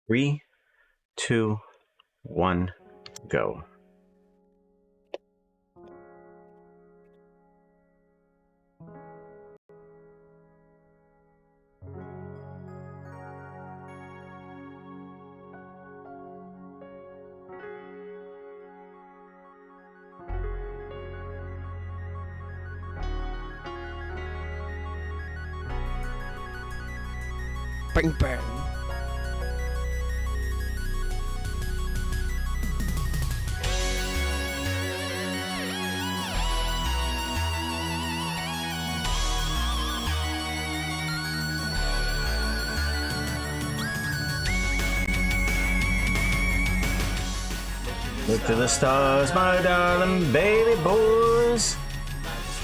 3, 2, 1, go. Bang bang. Look to the stars, my darling baby boys.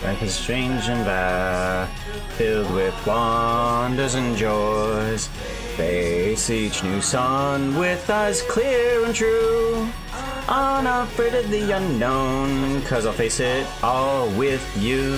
Life is strange and vast, filled with wonders and joys. Face each new sun with eyes clear and true. Unafraid of the unknown, 'cause I'll face it all with you.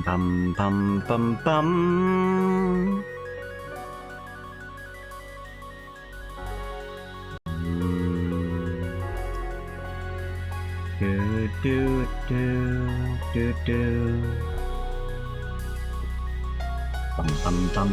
Bum bum bum bum. Do do do do do. Bum bum bum.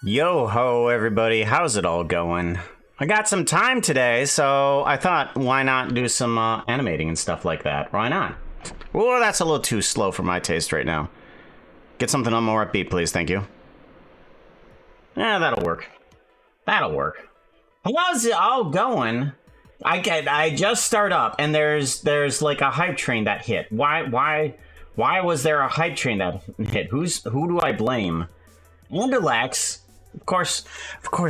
Yo ho, everybody. How's it all going? I got some time today, so I thought, why not do some animating and stuff like that? Why not? Well, that's a little too slow for my taste right now. Get something on more upbeat, please. Thank you. Yeah, that'll work. That'll work. How's it all going? I just start up, and there's like a hype train that hit. Why was there a hype train that hit? Who do I blame? Anderlex. Of course,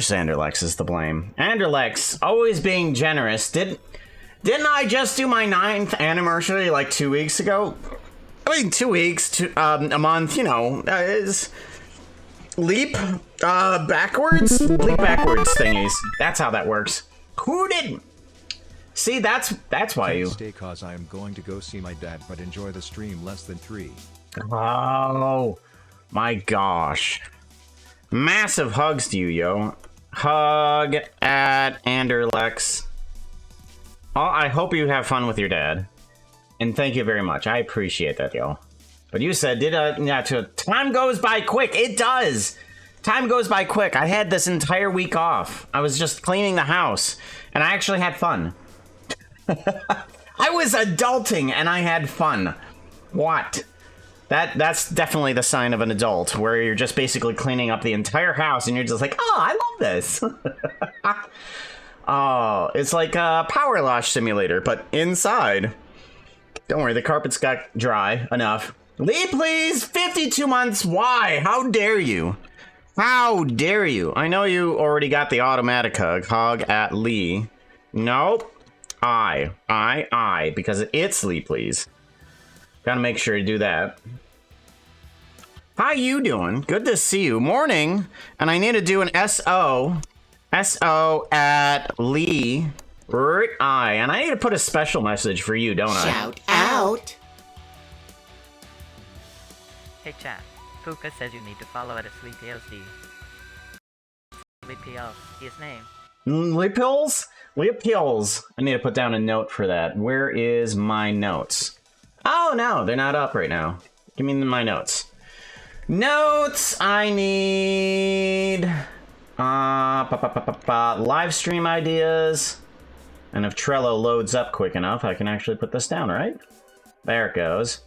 Anderlex is to blame. Anderlex, always being generous. Didn't I just do my 9th anniversary like 2 weeks ago? I mean, 2 weeks, a month, you know, is leap backwards? Leap backwards thingies. That's how that works. Who didn't? See, that's why you... Stay, cause I am going to go see my dad, but enjoy the stream less than 3. Oh, My gosh. Massive hugs to you, yo. Hug at Anderlex. Oh, I hope you have fun with your dad. And thank you very much. I appreciate that, yo. But you said, time goes by quick. It does. Time goes by quick. I had this entire week off. I was just cleaning the house. And I actually had fun. I was adulting and I had fun. What? That's definitely the sign of an adult, where you're just basically cleaning up the entire house and you're just like, oh, I love this. Oh, it's like a power wash simulator, but inside. Don't worry, the carpets got dry enough. Lee, please, 52 months, why? How dare you? How dare you? I know you already got the automatic hug at Lee. Nope. I, because it's Lee, please. Gotta make sure to do that. How you doing? Good to see you. Morning. And I need to do an SO at Lee. I. And I need to put a special message for you, don't I? Shout out. Hey chat, Puka says you need to follow at a Sleepy LC. Sleepy L, his name. Leapills? Leapills. I need to put down a note for that. Where is my notes? Oh no, they're not up right now. Give me my notes. Notes, I need live stream ideas. And if Trello loads up quick enough, I can actually put this down, right? There it goes.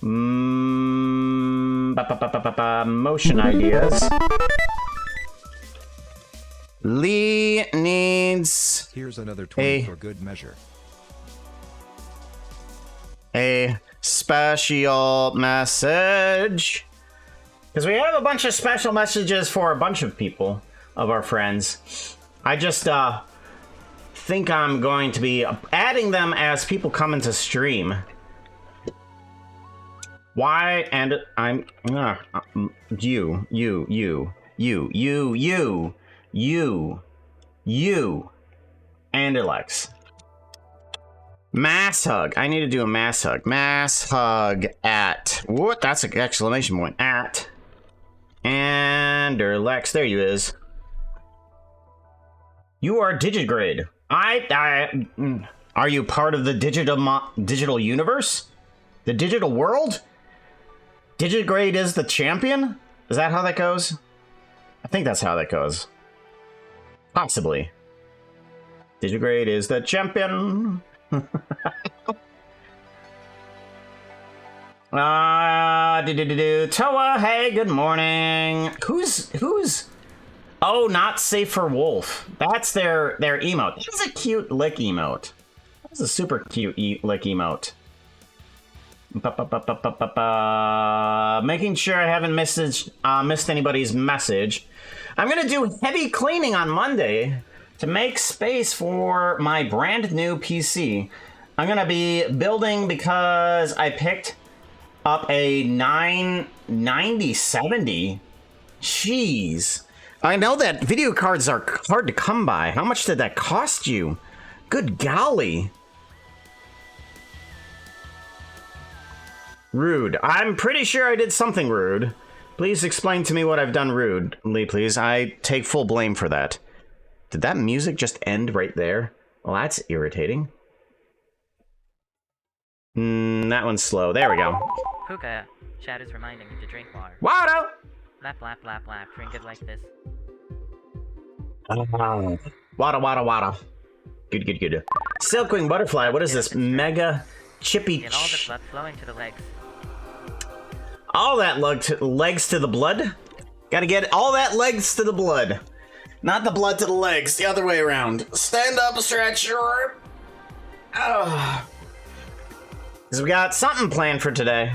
Motion ideas. Lee needs... Here's another 20 for good measure. A special message. Because we have a bunch of special messages for a bunch of people, of our friends. I just think I'm going to be adding them as people come into stream. Why? And I'm you, Anderlex. Mass hug. I need to do a mass hug. Mass hug at... What? That's an exclamation point. At Anderlex. There you is. You are Digigrid. Are you part of the digital universe? The digital world? Digigrid is the champion? Is that how that goes? I think that's how that goes. Possibly. Digigrid is the champion. Toa, hey, good morning. Who's oh, not safe for wolf. That's their emote. That's a cute lick emote. That's a super cute lick emote. Making sure I haven't missed anybody's message. I'm gonna do heavy cleaning on Monday to make space for my brand new PC. I'm gonna be building because I picked up a 9070. Jeez. I know that video cards are hard to come by. How much did that cost you? Good golly. Rude. I'm pretty sure I did something rude. Please explain to me what I've done rude, Lee, please. I take full blame for that. Did that music just end right there? Well, that's irritating. That one's slow. There we go. Puka, chat is reminding you to drink water. Water! Lap, lap, lap, lap. Drink it like this. Water. Good. Silkwing Butterfly, what is this? Mega chippy... Get all the blood flowing to the legs. All that legs to the blood? Gotta get all that legs to the blood. Not the blood to the legs, the other way around. Stand up, stretch your... Because we got something planned for today.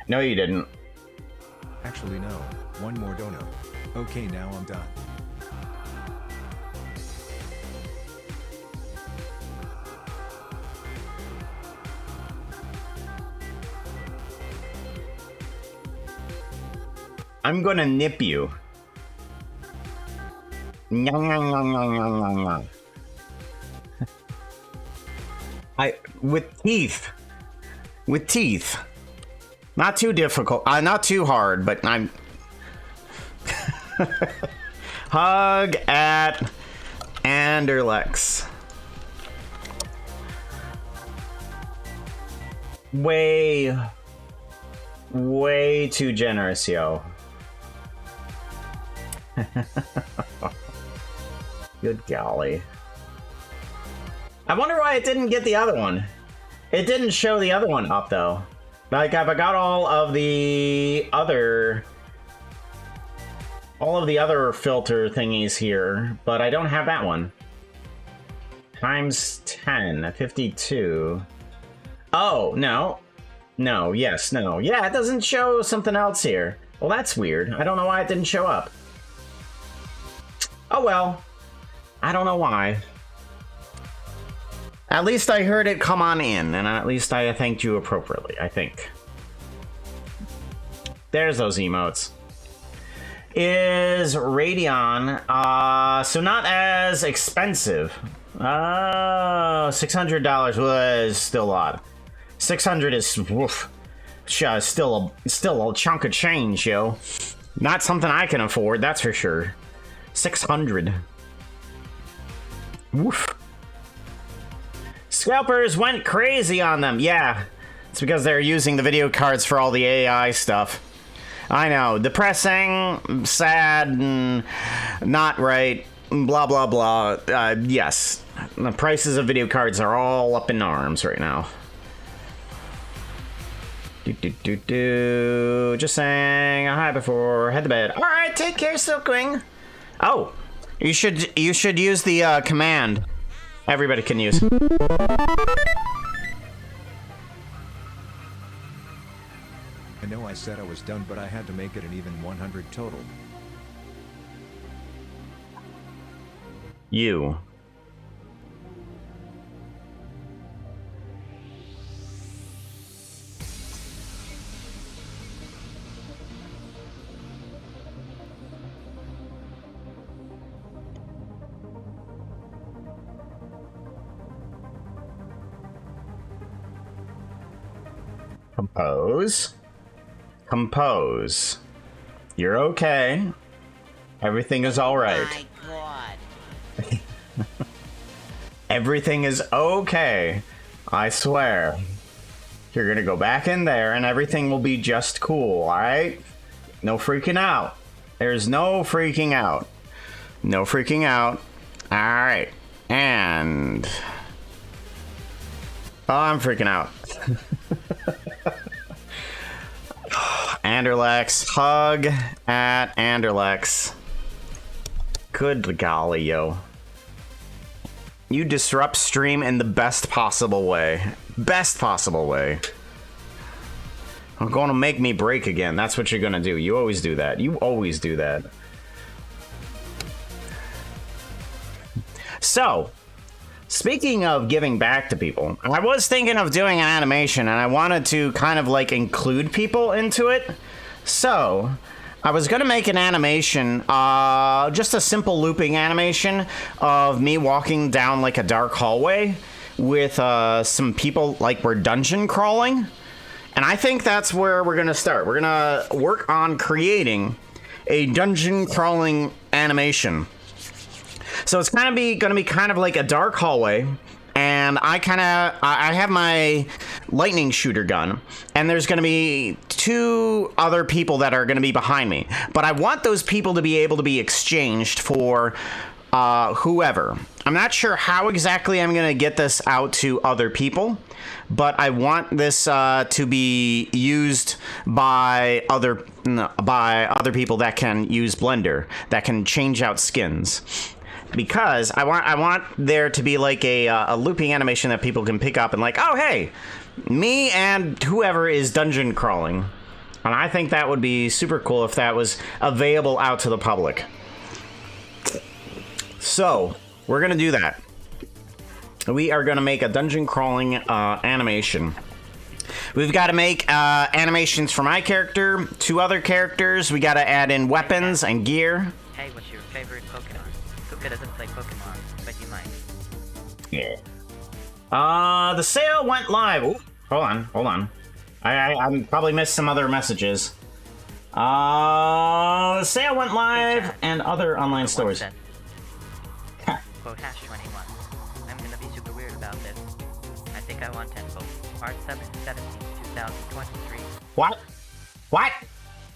No, you didn't. Actually, no. One more dono. Okay, now I'm done. I'm gonna nip you. With teeth. with teeth. Not too difficult. Not too hard, but I'm... Hug at Anderlex. Way too generous, yo. Good golly. I wonder why it didn't get the other one. It didn't show the other one up, though. Like, I've got all of the other filter thingies here, but I don't have that one. Times 10, 52. Oh, no. No, yes, no. Yeah, it doesn't show something else here. Well, that's weird. I don't know why it didn't show up. Oh, well. I don't know why. At least I heard it come on in, and at least I thanked you appropriately, I think. There's those emotes. Is Radeon, so not as expensive. $600 was still a lot. 600 is, woof, still a chunk of change, yo. Not something I can afford, that's for sure. 600. Woof. Scalpers went crazy on them. Yeah, it's because they're using the video cards for all the AI stuff. I know, depressing, sad, and not right, blah, blah, blah. Yes, the prices of video cards are all up in arms right now. Just saying hi before head to bed. All right, take care, Silkwing. Oh, you should use the command everybody can use. I know I said I was done, but I had to make it an even 100 total. You. Compose. Compose. You're okay. Everything is all right. My God. Everything is okay. I swear. You're gonna go back in there and everything will be just cool, alright? No freaking out. There's no freaking out. No freaking out. Alright. And... oh, I'm freaking out. Anderlex. Hug at Anderlex. Good golly, yo. You disrupt stream in the best possible way. Best possible way. I'm gonna make me break again. That's what you're gonna do. You always do that. You always do that. So, speaking of giving back to people, I was thinking of doing an animation and I wanted to kind of like include people into it. So, I was gonna make an animation, just a simple looping animation of me walking down like a dark hallway with some people like we're dungeon crawling. And I think that's where we're gonna start. We're gonna work on creating a dungeon crawling animation. So it's gonna be kind of like a dark hallway, and I have my lightning shooter gun, and there's gonna be 2 other people that are gonna be behind me. But I want those people to be able to be exchanged for whoever. I'm not sure how exactly I'm gonna get this out to other people, but I want this to be used by other people that can use Blender, that can change out skins. Because I want there to be like a looping animation that people can pick up and like, oh hey, me and whoever is dungeon crawling. And I think that would be super cool if that was available out to the public. So, we're gonna do that. We are gonna make a dungeon crawling animation. We've got to make animations for my character, 2 other characters. We got to add in weapons and gear. Hey, what's your favorite Pokemon? Fuka doesn't play Pokemon, but you might. Yeah. The sale went live. Ooh, hold on. I probably missed some other messages. Say I went live and other online stores. Quote hash 21. I'm gonna be super weird about this. I think I want tentacles. March 7th, 17th, 2023. What? What?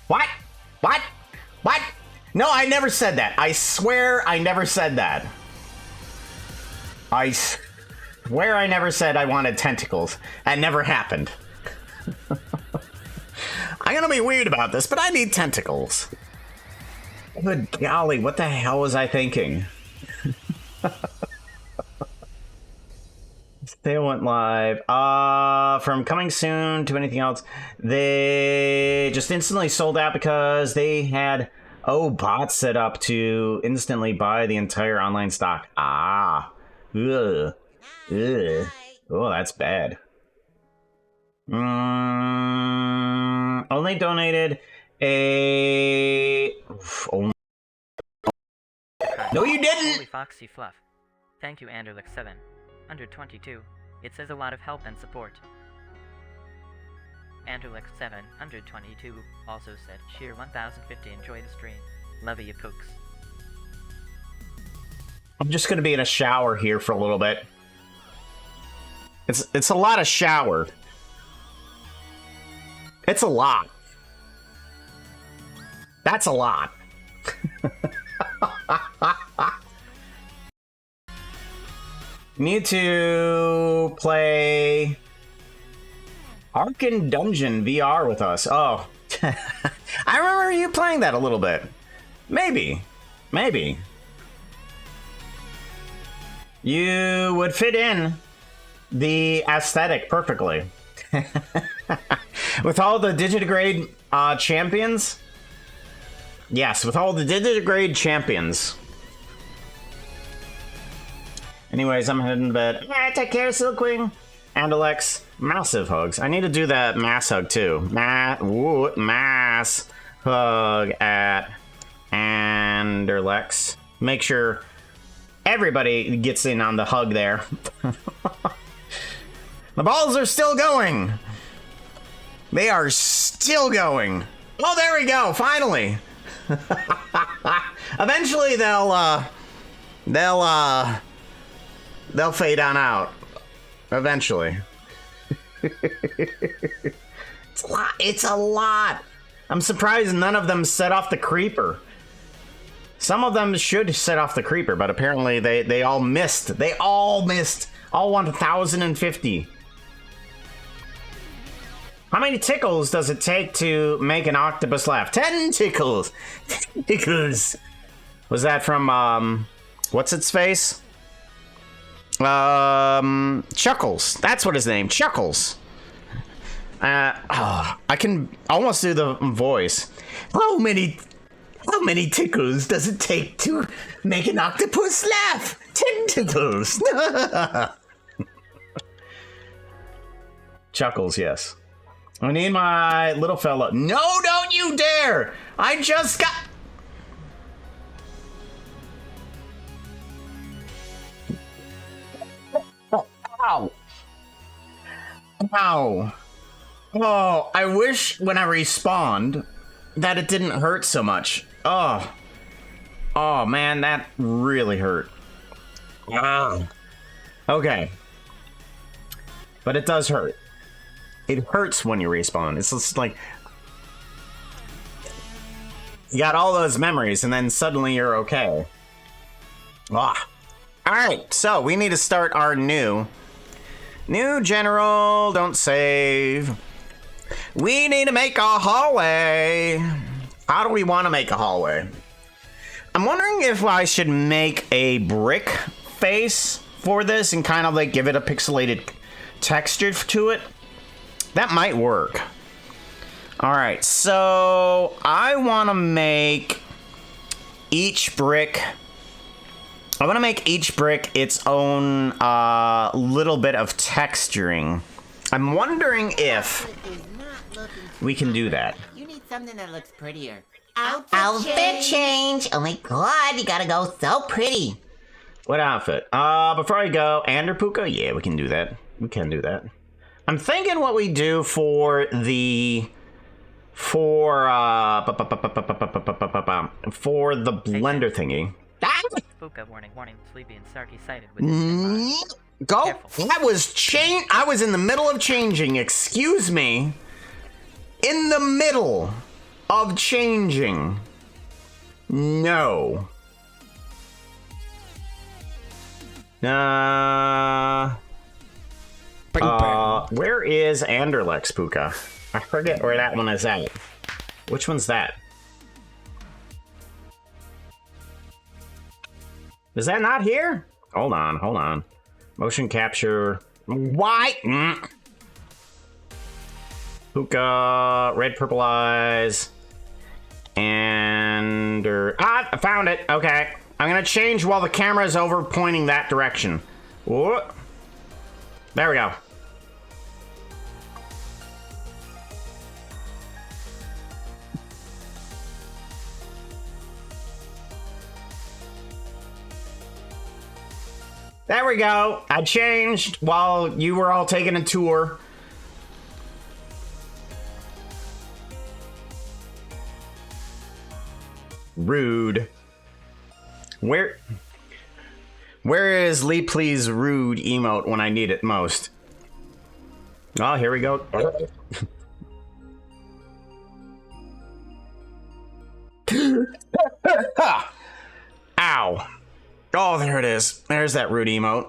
What? What? What? No, I never said that. I swear I never said that. I swear I never said I wanted tentacles. That never happened. I'm gonna be weird about this, but I need tentacles. Good golly, what the hell was I thinking? They went live. From coming soon to anything else, they just instantly sold out because they had bots set up to instantly buy the entire online stock. Ah, ugh, ugh. Oh, that's bad. Only donated a. Oh. No, you didn't. Holy Foxy Fluff. Thank you, Anderlex7. Under 22. It says a lot of help and support. Anderlex7, under 22, also said, Cheer 1050, enjoy the stream. Love you, pooks. I'm just gonna be in a shower here for a little bit. It's a lot of shower. It's a lot. That's a lot. Need to play Arkan Dungeon VR with us. Oh, I remember you playing that a little bit. Maybe. You would fit in the aesthetic perfectly. With all the Digigrade champions. Yes, with all the Digigrade champions. Anyways, I'm heading to bed. Take care, Silkwing. And Alex, massive hugs. I need to do that mass hug too. Mass hug at Anderlex. Make sure everybody gets in on the hug there. The balls are still going. They are still going. Oh, there we go. Finally. Eventually they'll fade on out. Eventually. It's a lot. I'm surprised none of them set off the creeper. Some of them should set off the creeper, but apparently they all missed. They all missed. All 1,050. How many tickles does it take to make an octopus laugh? 10 tickles. 10 tickles. Was that from, what's its face? Chuckles. That's what his name. Chuckles. I can almost do the voice. How many tickles does it take to make an octopus laugh? 10 tickles. Chuckles, yes. I need my little fella. No, don't you dare! I just got... Ow. Ow. Oh, I wish when I respawned that it didn't hurt so much. Oh. Oh, man, that really hurt. Wow. Okay. But it does hurt. It hurts when you respawn. It's just like... You got all those memories, and then suddenly you're okay. Ah. Alright, so we need to start our new general, don't save. We need to make a hallway. How do we want to make a hallway? I'm wondering if I should make a brick face for this and kind of like give it a pixelated texture to it. That might work. Alright, so I want to make each brick... I want to make each brick its own little bit of texturing. I'm wondering if we can do that. You need something that looks prettier. Outfit change! Oh my god, you gotta go so pretty. What outfit? Before I go, Anderpuka? Yeah, we can do that. We can do that. I'm thinking what we do for the for the blender thingy. Fuka, warning, Sleepy and Sarky sighted with his Go. Careful. That was I was in the middle of changing. Excuse me. In the middle of changing. No. Where is Anderlecht, Puka? I forget where that one is at. Which one's that? Is that not here? Hold on. Motion capture. Why? Puka, red, purple eyes. And... I found it. Okay. I'm gonna change while the camera's over pointing that direction. Whoa. There we go. There we go. I changed while you were all taking a tour. Rude. Where is Lee Please rude emote when I need it most? Oh, here we go. Ow. Oh, there it is. There's that rude emote.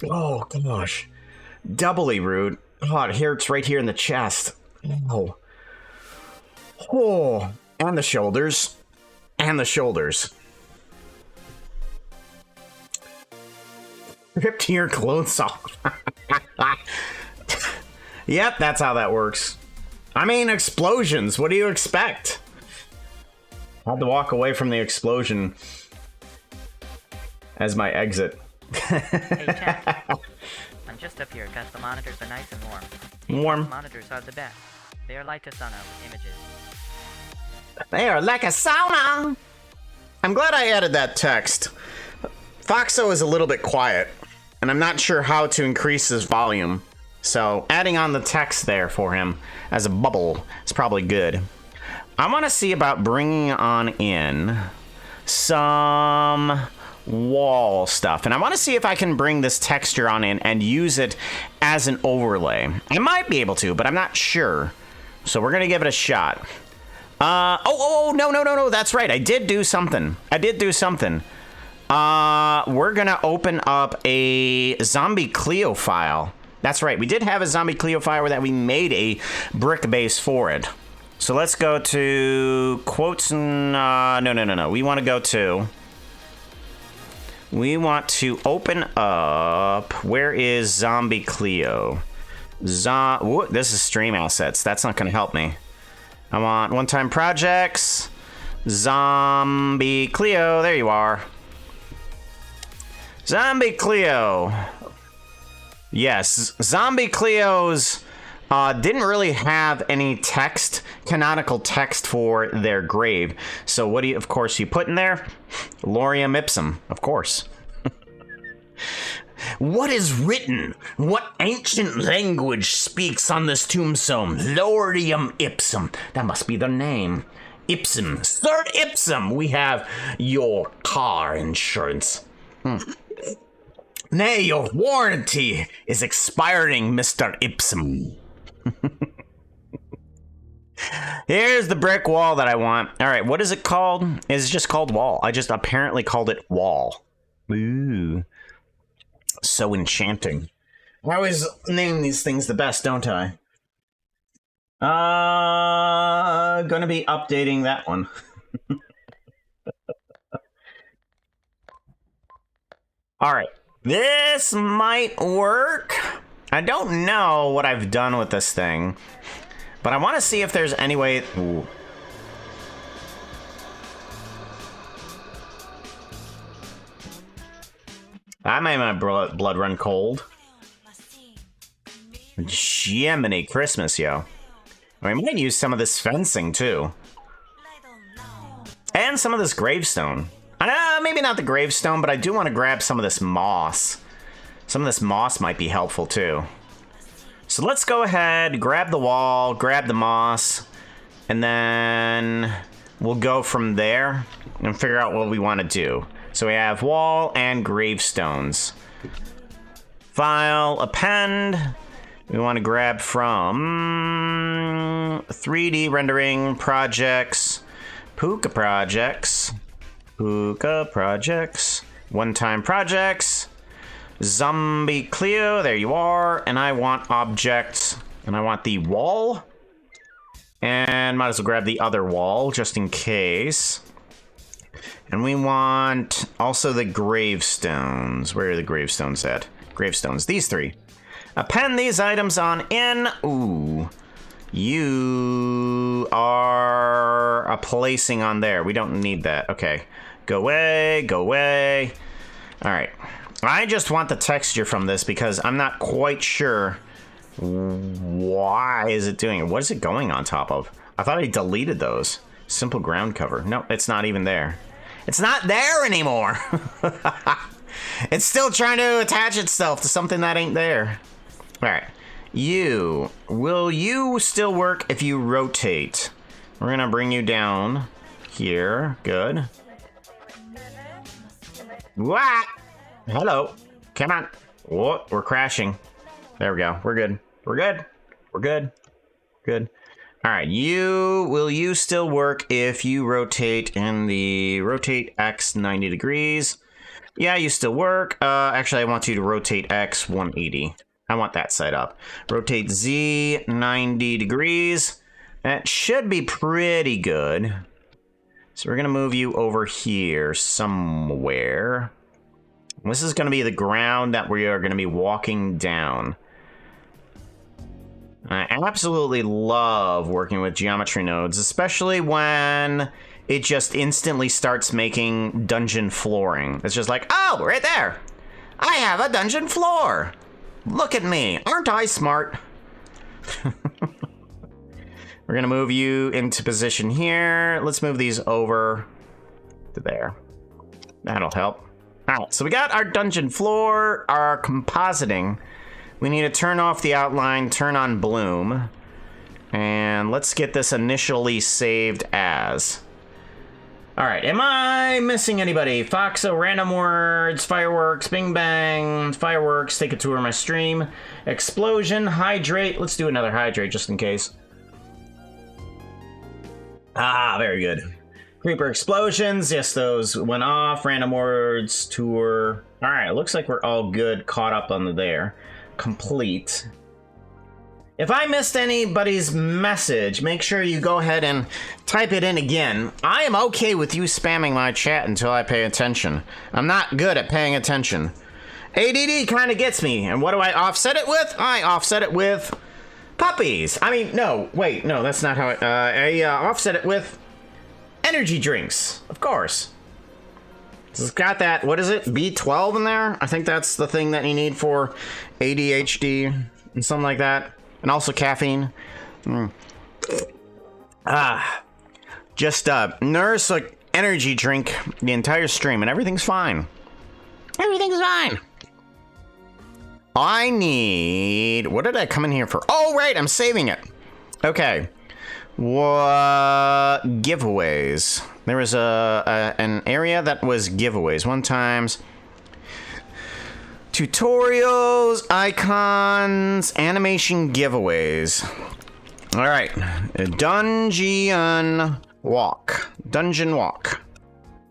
Oh, gosh. Doubly rude. Oh, it hurts right here in the chest. Oh. Oh. And the shoulders. And the shoulders. Ripped your clothes off. Yep, that's how that works. I mean, explosions. What do you expect? I had to walk away from the explosion as my exit. Hey, Jack. I'm just up here because the monitors are nice and warm. Warm. Monitors are the best. They are like a sauna with images. They are like a sauna. I'm glad I added that text. Foxo is a little bit quiet, and I'm not sure how to increase his volume. So adding on the text there for him as a bubble is probably good. I want to see about bringing on in some wall stuff, and I want to see if I can bring this texture on in and use it as an overlay. I might be able to, but I'm not sure. So we're gonna give it a shot. No, that's right. I did do something. We're gonna open up a Zombie Clio file. That's right. We did have a Zombie Clio file that we made a brick base for it. So let's go to quotes and no. We want to open up. Where is Zombie Clio? This is stream assets. That's not gonna help me. I want one-time projects. Zombie Clio. There you are. Zombie Clio. Yes, Zombie Clios didn't really have any text, canonical text for their grave. So what do you, of course, you put in there? Lorem ipsum, of course. What is written? What ancient language speaks on this tombstone? Lorem ipsum. That must be the name. Ipsum. Third ipsum. We have your car insurance. Nay, your warranty is expiring, Mr. Ipsum. Here's the brick wall that I want. All right, what is it called? It's just called wall. I just apparently called it wall. Ooh. So enchanting. I always name these things the best, don't I? Gonna be updating that one. All right. This might work. I don't know what I've done with this thing, but I want to see if there's any way. Ooh. That made my blood run cold. Jiminy Christmas, yo. I might use some of this fencing, too. And some of this gravestone. Maybe not the gravestone, but I do want to grab some of this moss. Some of this moss might be helpful, too. So let's go ahead, grab the wall, grab the moss, and then we'll go from there and figure out what we want to do. So we have wall and gravestones. File, append. We want to grab from 3D rendering projects, Puka projects, one-time projects, Zombie Clio, there you are, and I want objects, and I want the wall, and might as well grab the other wall, just in case. And we want also the gravestones. Where are the gravestones at? Gravestones, these three. Append these items on in. Ooh. You are a placing on there. We don't need that. Okay. Go away, go away. All right. I just want the texture from this because I'm not quite sure why is it doing it. What is it going on top of? I thought I deleted those. Simple ground cover. No, it's not even there. It's not there anymore. It's still trying to attach itself to something that ain't there. All right. Will you still work if you rotate? We're gonna bring you down here. Good. What? Hello. Come on. What? We're crashing. There we go. We're good. We're good. We're good. Good. All right. Will you still work if you rotate in the rotate X 90 degrees? Yeah, you still work. Actually, I want you to rotate X 180. I want that side up. Rotate Z 90 degrees. That should be pretty good. So we're going to move you over here somewhere. This is going to be the ground that we are going to be walking down. I absolutely love working with geometry nodes, especially when it just instantly starts making dungeon flooring. It's just like, oh, right there. I have a dungeon floor. Look at me. Aren't I smart? We're going to move you into position here. Let's move these over to there. That'll help. All right, so we got our dungeon floor, our compositing. We need to turn off the outline, turn on bloom. And let's get this initially saved as. All right, am I missing anybody? Foxo, random words, fireworks, bing bang, fireworks, take a tour of my stream. Explosion, hydrate. Let's do another hydrate just in case. Ah, very good. Creeper explosions, yes, those went off. Random words, tour. All right, it looks like we're all good, caught up on the there. Complete. If I missed anybody's message, make sure you go ahead and type it in again. I am okay with you spamming my chat until I pay attention. I'm not good at paying attention. ADD kind of gets me, and what do I offset it with? I offset it with puppies. I mean, no, wait, no, that's not how I offset it with energy drinks, of course. It's got that, what is it, B12 in there? I think that's the thing that you need for ADHD and something like that. And also caffeine. Just nurse an energy drink the entire stream and everything's fine. Everything's fine. I need, what did I come in here for? Oh, right, I'm saving it. Okay. What giveaways? There was an area that was giveaways. One times tutorials, icons, animation giveaways. All right, dungeon walk,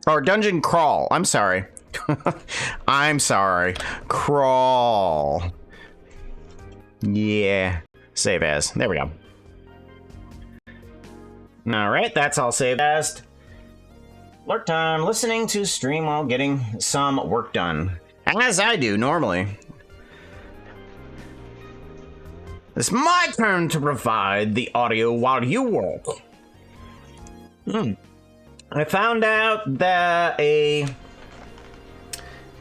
or dungeon crawl. I'm sorry. I'm sorry. Crawl. Yeah. Save as. There we go. All right, that's all saved as. Lurk time, listening to stream while getting some work done. As I do normally. It's my turn to provide the audio while you work. I found out that a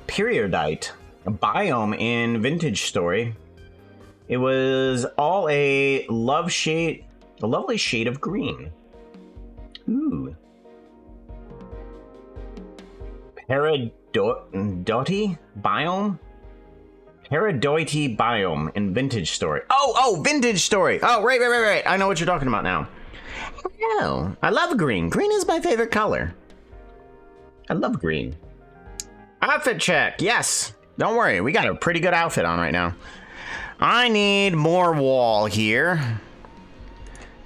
periodite, a biome in Vintage Story, it was all a lovely shade of green. Ooh. Peridoti biome? Paradoity biome in Vintage Story. Oh, Vintage Story. Oh, right. I know what you're talking about now. Oh, I love green. Green is my favorite color. I love green. Outfit check. Yes. Don't worry. We got a pretty good outfit on right now. I need more wall here.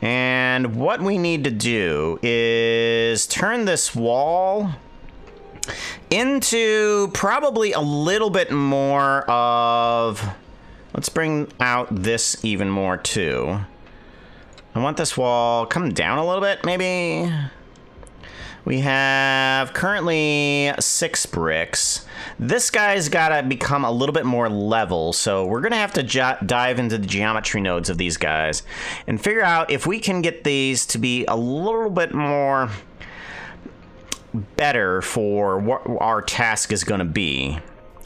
And what we need to do is turn this wall into probably a little bit more of... Let's bring out this even more too. I want this wall come down a little bit, maybe. We have currently 6 bricks. This guy's gotta become a little bit more level, so we're gonna have to dive into the geometry nodes of these guys and figure out if we can get these to be a little bit more better for what our task is gonna be.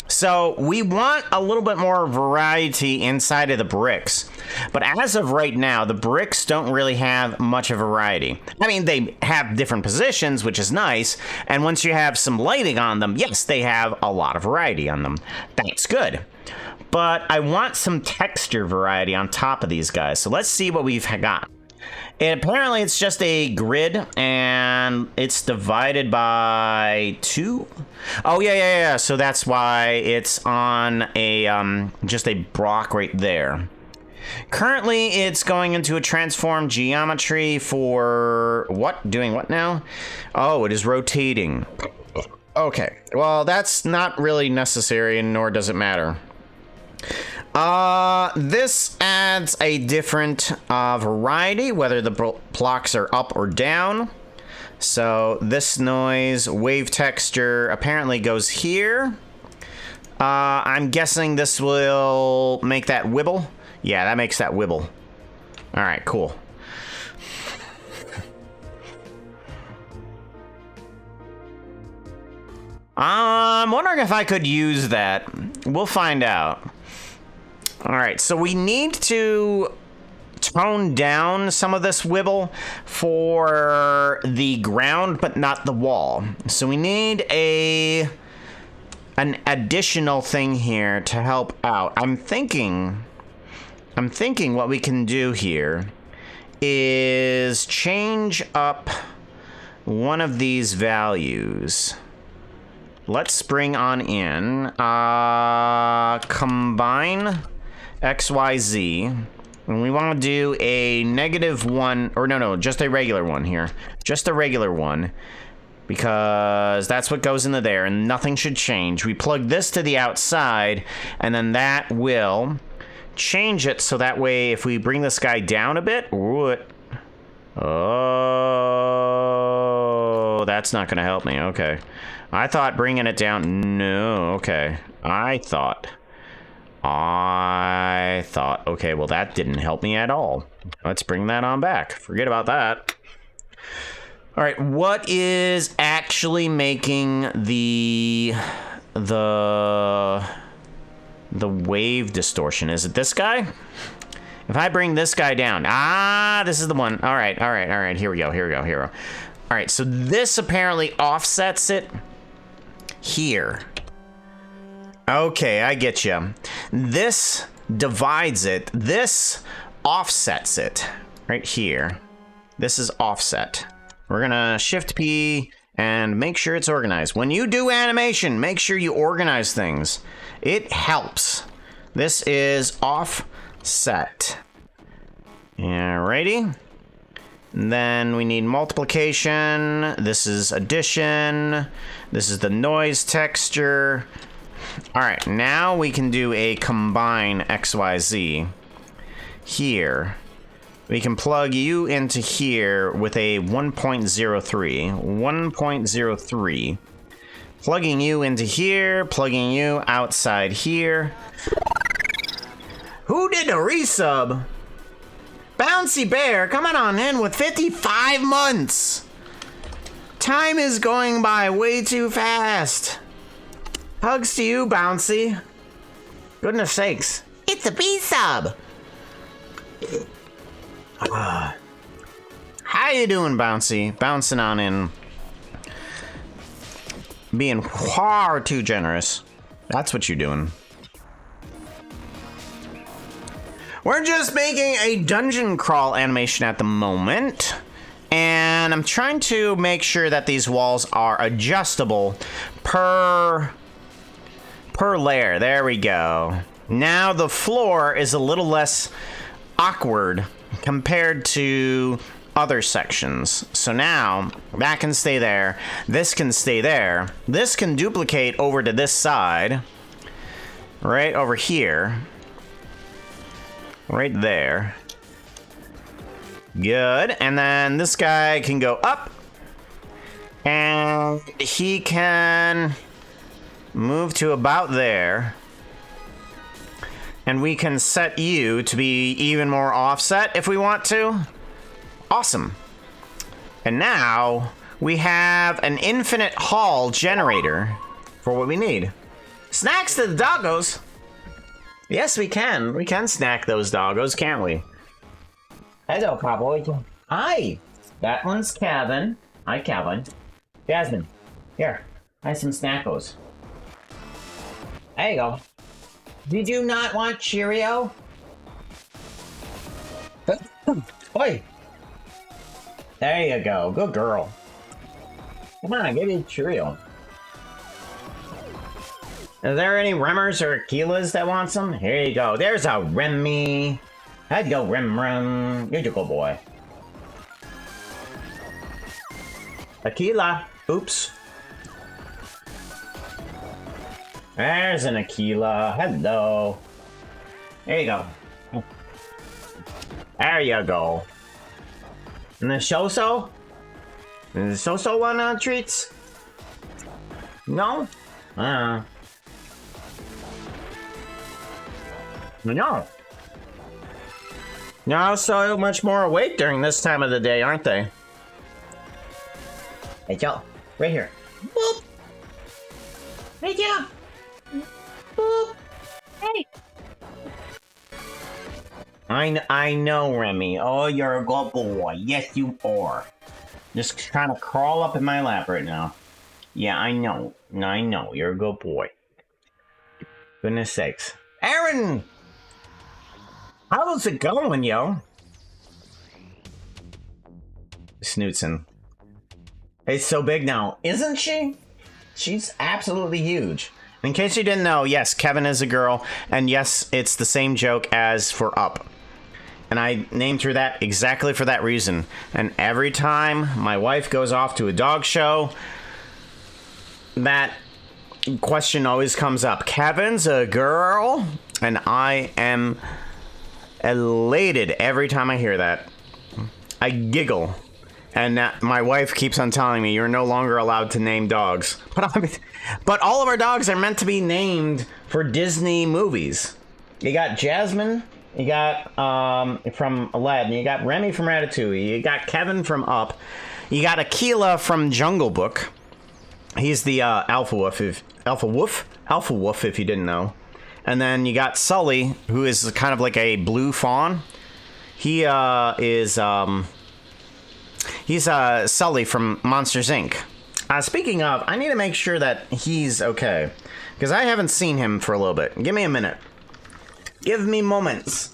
So we want a little bit more variety inside of the bricks. But as of right now, the bricks don't really have much of variety. I mean, they have different positions, which is nice. And once you have some lighting on them, yes, they have a lot of variety on them. That's good. But I want some texture variety on top of these guys. So let's see what we've got. And apparently it's just a grid, and it's divided by 2. Oh, yeah. So that's why it's on a just a block right there. Currently, it's going into a transform geometry for what? Doing what now? Oh, it is rotating. Okay, well, that's not really necessary, and nor does it matter. This adds a different variety, whether the blocks are up or down. So this noise wave texture apparently goes here. I'm guessing this will make that wibble. Yeah, that makes that wibble. All right, cool. I'm wondering if I could use that. We'll find out. All right, so we need to tone down some of this wibble for the ground, but not the wall. So we need an additional thing here to help out. I'm thinking what we can do here is change up one of these values. Let's bring on in combine XYZ, and we want to do a -1, or no, just a regular one here. Just a regular one, because that's what goes into there, and nothing should change. We plug this to the outside, and then that will change it, so that way if we bring this guy down a bit, oh, that's not going to help me. Okay. I thought bringing it down, no, okay. I thought, okay, well, that didn't help me at all. Let's bring that on back. Forget about that. All right, what is actually making the wave distortion? Is it this guy? If I bring this guy down, this is the one. All right, here we go. All right, so this apparently offsets it here. Okay, I get you. This divides it. This offsets it right here. This is offset. We're gonna Shift P and make sure it's organized. When you do animation, make sure you organize things. It helps. This is offset. Alrighty. And then we need multiplication. This is addition. This is the noise texture. All right, now we can do a combine XYZ here. We can plug you into here with a 1.03. Plugging you into here, plugging you outside here. Who did the resub? Bouncy Bear, coming on in with 55 months. Time is going by way too fast. Hugs to you, Bouncy. Goodness sakes. It's a B-sub. How you doing, Bouncy? Bouncing on in. Being far too generous. That's what you're doing. We're just making a dungeon crawl animation at the moment. And I'm trying to make sure that these walls are adjustable per layer. There we go. Now the floor is a little less awkward compared to other sections. So now that can stay there. This can stay there. This can duplicate over to this side. Right over here. Right there. Good. And then this guy can go up. And he can move to about there. And we can set you to be even more offset if we want to. Awesome. And now we have an infinite haul generator for what we need. Snacks to the doggos. Yes, we can. We can snack those doggos, can't we? Hello, cowboy. Hi. That one's Kevin. Hi, Kevin. Jasmine. Here. Have some snackos. There you go. Did you not want Cheerio? Oi. There you go. Good girl. Come on, give me Cheerio. Are there any Remmers or Aquilas that want some? Here you go. There's a Remy. I'd go Rem. You're a good boy. Aquila. Oops. There's an Aquila. Hello. There you go. There you go. And the Shoso? Does the Shoso want treats? No? No. Now so much more awake during this time of the day, aren't they? Hey, Joe. Right here. Boop. Hey, Joe. Boop. Hey. I know, Remy. Oh, you're a good boy. Yes, you are. Just trying to crawl up in my lap right now. Yeah, I know. I know. You're a good boy. Goodness sakes. Aaron! How's it going, yo? Snootson. It's so big now, isn't she? She's absolutely huge. In case you didn't know, yes, Kevin is a girl, and yes, it's the same joke as for Up. And I named her that exactly for that reason. And every time my wife goes off to a dog show, that question always comes up. Kevin's a girl? And I am elated every time I hear that. I giggle. And my wife keeps on telling me you're no longer allowed to name dogs. But all of our dogs are meant to be named for Disney movies. You got Jasmine, you got from Aladdin, you got Remy from Ratatouille, you got Kevin from Up, you got Aquila from Jungle Book. He's the Alpha Wolf if you didn't know. And then you got Sully, who is kind of like a blue fawn. He is he's Sully from Monsters Inc. Speaking of, I need to make sure that he's okay, because I haven't seen him for a little bit. Give me a minute. Give me moments.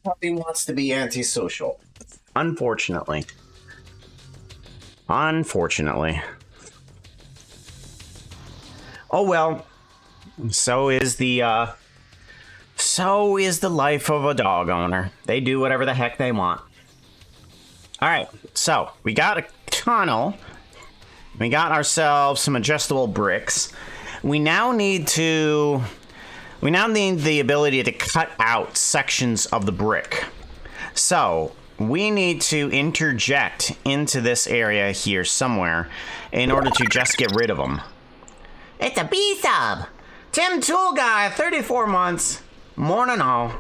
puppy wants to be antisocial. Unfortunately. Unfortunately. Oh well. So is the life of a dog owner. They do whatever the heck they want. Alright, so we got a tunnel. We got ourselves some adjustable bricks. We now need the ability to cut out sections of the brick. So we need to interject into this area here somewhere in order to just get rid of them. It's a B-sub. Tim Tool Guy, 34 months. Morning all.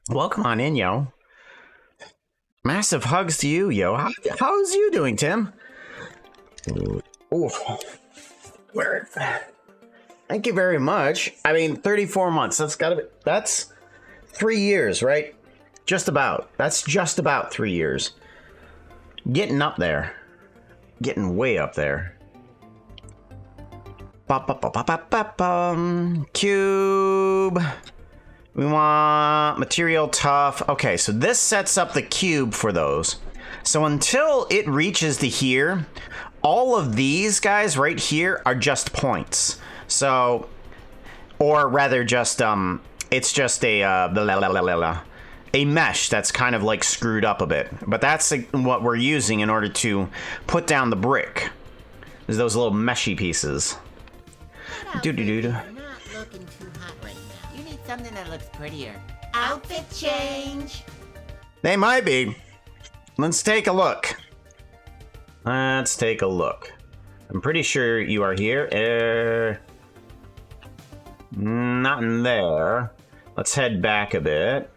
Welcome on in, yo. Massive hugs to you, yo. How's you doing, Tim? Ooh. Where? Thank you very much. I mean, 34 months. That's 3 years, right? Just about. That's just about 3 years. Getting up there. Getting way up there. Cube. We want material tough. Okay, so this sets up the cube for those. So until it reaches to here, all of these guys right here are just points. So, or rather just, it's just a mesh that's kind of like screwed up a bit. But that's what we're using in order to put down the brick. Is those little meshy pieces. You're not looking too hot right now. You need something that looks prettier. Outfit change. They might be. Let's take a look. Let's take a look. I'm pretty sure you are here. Not in there. Let's head back a bit.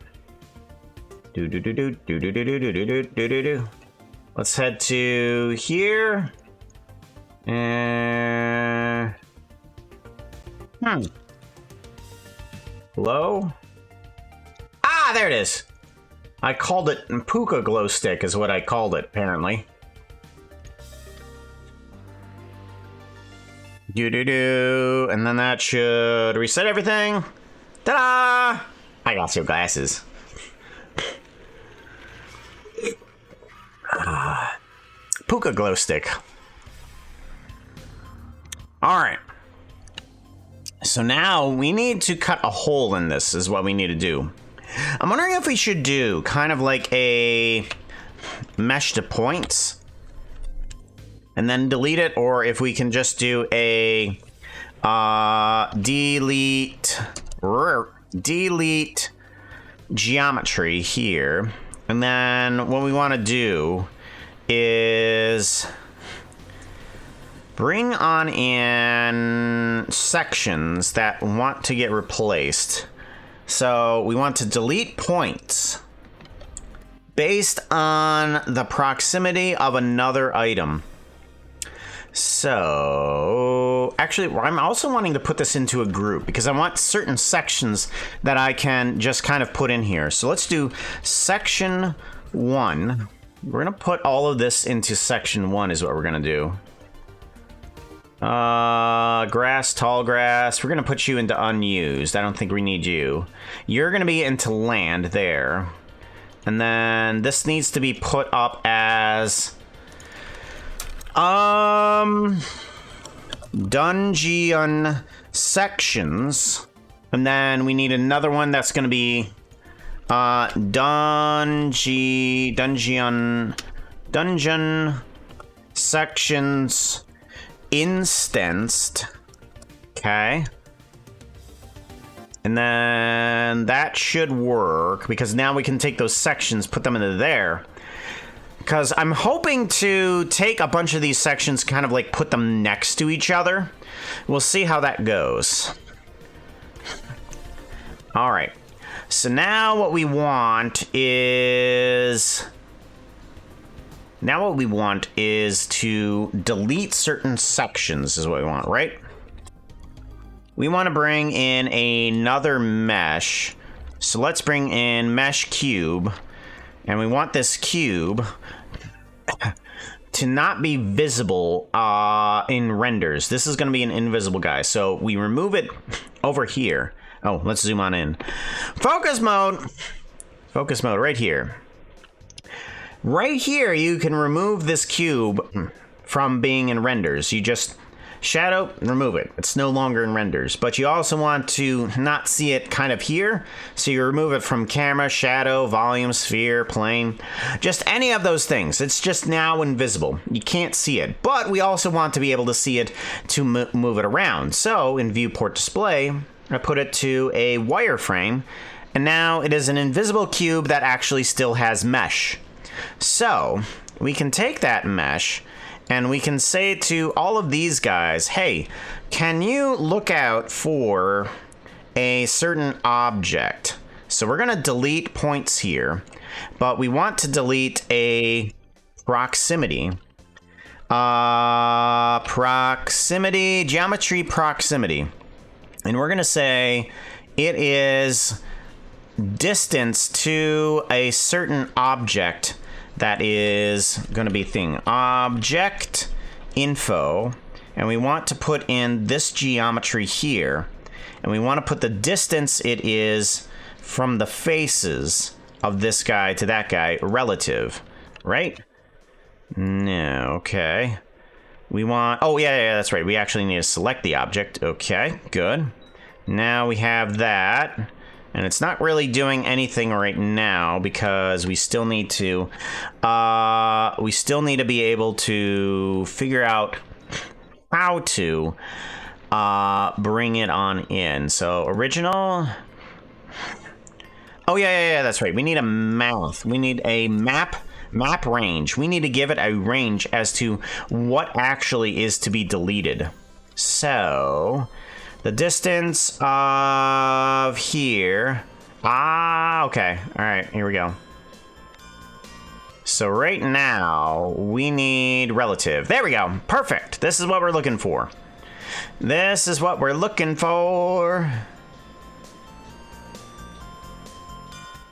Let's head to here. Hello? Ah, there it is. I called it Puka Glow Stick is what I called it, apparently. And then that should reset everything. Ta-da! I got your glasses. Puka Glow Stick. Alright. So now we need to cut a hole in this is what we need to do. I'm wondering if we should do kind of like a mesh to points and then delete it, or if we can just do a delete geometry here. And then what we want to do is bring on in sections that want to get replaced. So we want to delete points based on the proximity of another item. So actually, I'm also wanting to put this into a group because I want certain sections that I can just kind of put in here. So let's do section 1. We're going to put all of this into section 1 is what we're going to do. Grass, tall grass. We're gonna put you into unused. I don't think we need you. You're gonna be into land there. And then this needs to be put up as dungeon sections. And then we need another one that's gonna be dungeon sections instanced. Okay. And then that should work because now we can take those sections, put them into there. Because I'm hoping to take a bunch of these sections, kind of like put them next to each other. We'll see how that goes. All right. So now what we want is... Now what we want is to delete certain sections is what we want, right? We want to bring in another mesh. So let's bring in mesh cube. And we want this cube to not be visible in renders. This is going to be an invisible guy. So we remove it over here. Oh, let's zoom on in. Focus mode. Focus mode right here. Right here, you can remove this cube from being in renders. You just shadow, remove it. It's no longer in renders. But you also want to not see it kind of here. So you remove it from camera, shadow, volume, sphere, plane. Just any of those things. It's just now invisible. You can't see it. But we also want to be able to see it to move it around. So in viewport display, I put it to a wireframe. And now it is an invisible cube that actually still has mesh. So we can take that mesh and we can say to all of these guys, hey, can you look out for a certain object? So we're going to delete points here, but we want to delete a proximity. Geometry proximity. And we're going to say it is distance to a certain object that is going to be thing object info, and we want to put in this geometry here, and we want to put the distance it is from the faces of this guy to that guy relative, right? No, okay. We want, oh yeah, that's right. We actually need to select the object. Okay, good. Now we have that. And it's not really doing anything right now because we still need to be able to figure out how to bring it on in. So original. Oh yeah, that's right. We need a mouth. We need a map range. We need to give it a range as to what actually is to be deleted. So the distance of here. Okay. All right, here we go. So right now, we need relative. There we go. Perfect. This is what we're looking for. This is what we're looking for.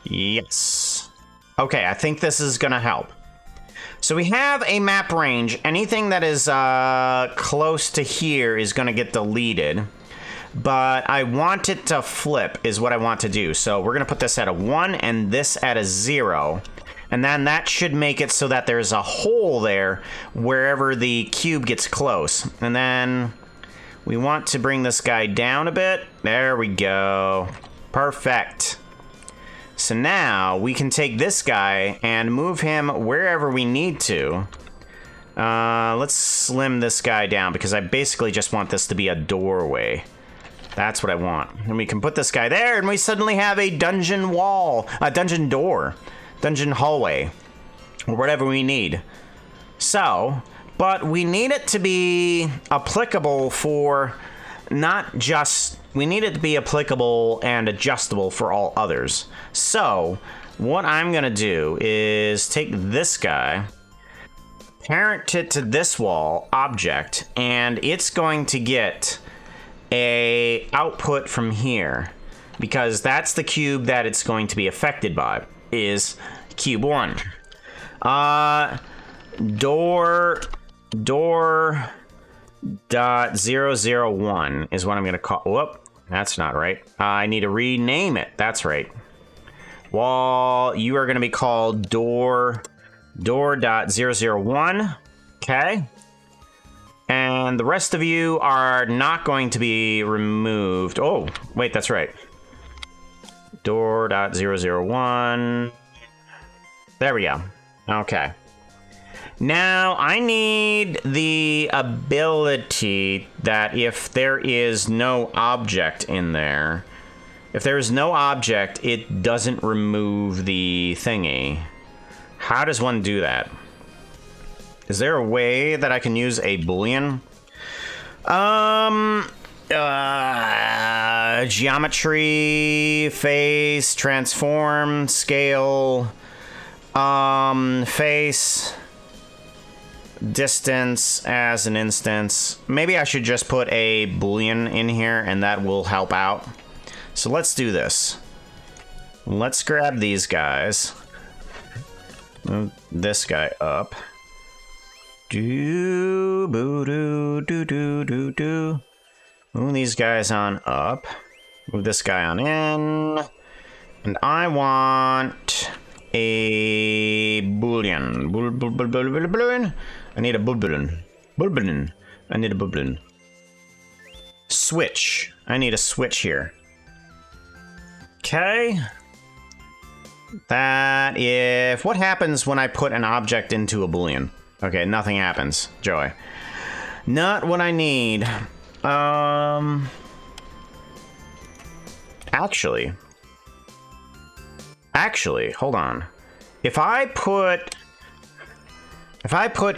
Yes. Okay, I think this is going to help. So we have a map range. Anything that is close to here is going to get deleted. But I want it to flip is what I want to do. So we're going to put this at a 1 and this at a 0. And then that should make it so that there's a hole there wherever the cube gets close. And then we want to bring this guy down a bit. There we go. Perfect. So now we can take this guy and move him wherever we need to. Let's slim this guy down because I basically just want this to be a doorway. That's what I want. And we can put this guy there, and we suddenly have a dungeon wall, a dungeon door, dungeon hallway, or whatever we need. So, but we need it to be applicable for not just, we need it to be applicable and adjustable for all others. So, what I'm going to do is take this guy, parent it to this wall, object, and it's going to get a output from here because that's the cube that it's going to be affected by is cube 1. Door dot 001 is what I'm going to call. Whoop, that's not right. I need to rename it. That's right. Wall, you are going to be called door dot 001. Okay. And the rest of you are not going to be removed. Oh, wait, that's right. Door.001. There we go. Okay. Now, I need the ability that if there is no object in there, if there is no object, it doesn't remove the thingy. How does one do that? Is there a way that I can use a Boolean? Geometry, face, transform, scale, face, distance as an instance. Maybe I should just put a Boolean in here and that will help out. So let's do this. Let's grab these guys. Move this guy up. Move these guys on up. Move this guy on in. And I want a boolean. Boolean. I need a boolean. Boolean. I need a boolean. Switch. I need a switch here. Okay. That if... What happens when I put an object into a boolean? Okay, nothing happens. Joy. Not what I need. Actually, hold on. If I put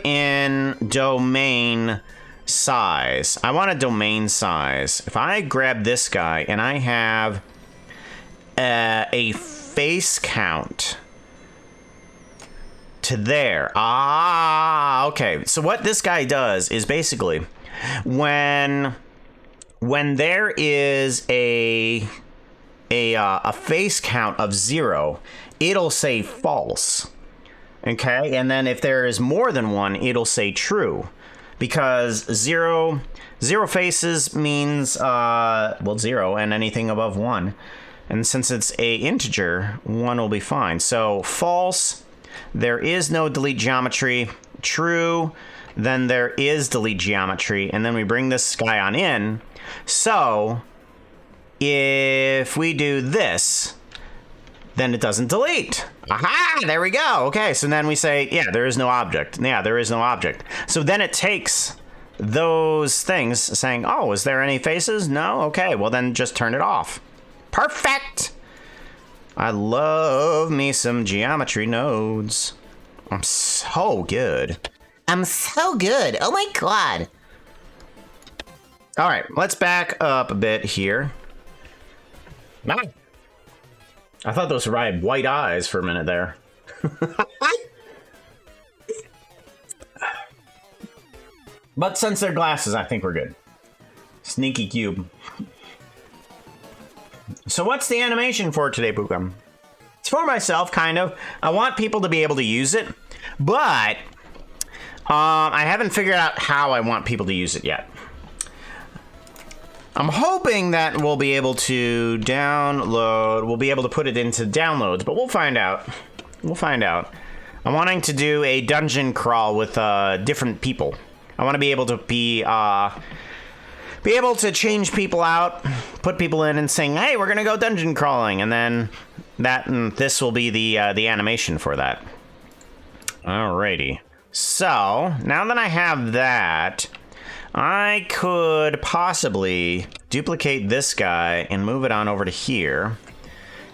in domain size, I want a domain size. If I grab this guy and I have a face count to there. Okay. So what this guy does is basically when there is a face count of 0, it'll say false. Okay, and then if there is more than 1, it'll say true, because zero faces means 0, and anything above 1, and since it's a integer, 1 will be fine. So false, there is no delete geometry. True, then there is delete geometry, and then we bring this guy on in. So if we do this, then it doesn't delete. Aha, there we go. Okay, so then we say, yeah, there is no object. Yeah, there is no object. So then it takes those things saying, oh, is there any faces? No? Okay, well then just turn it off. Perfect. I love me some geometry nodes. I'm so good. I'm so good. Oh my god. All right, let's back up a bit here. I thought those were white eyes for a minute there. But since they're glasses, I think we're good. Sneaky cube. So what's the animation for today, Bookworm? It's for myself, kind of. I want people to be able to use it, but I haven't figured out how I want people to use it yet. I'm hoping that we'll be able to we'll be able to put it into downloads, but we'll find out. We'll find out. I'm wanting to do a dungeon crawl with different people. I want to be able to be able to change people out, put people in and saying, hey, we're going to go dungeon crawling. And then this will be the animation for that. Alrighty. So now that I have that, I could possibly duplicate this guy and move it on over to here.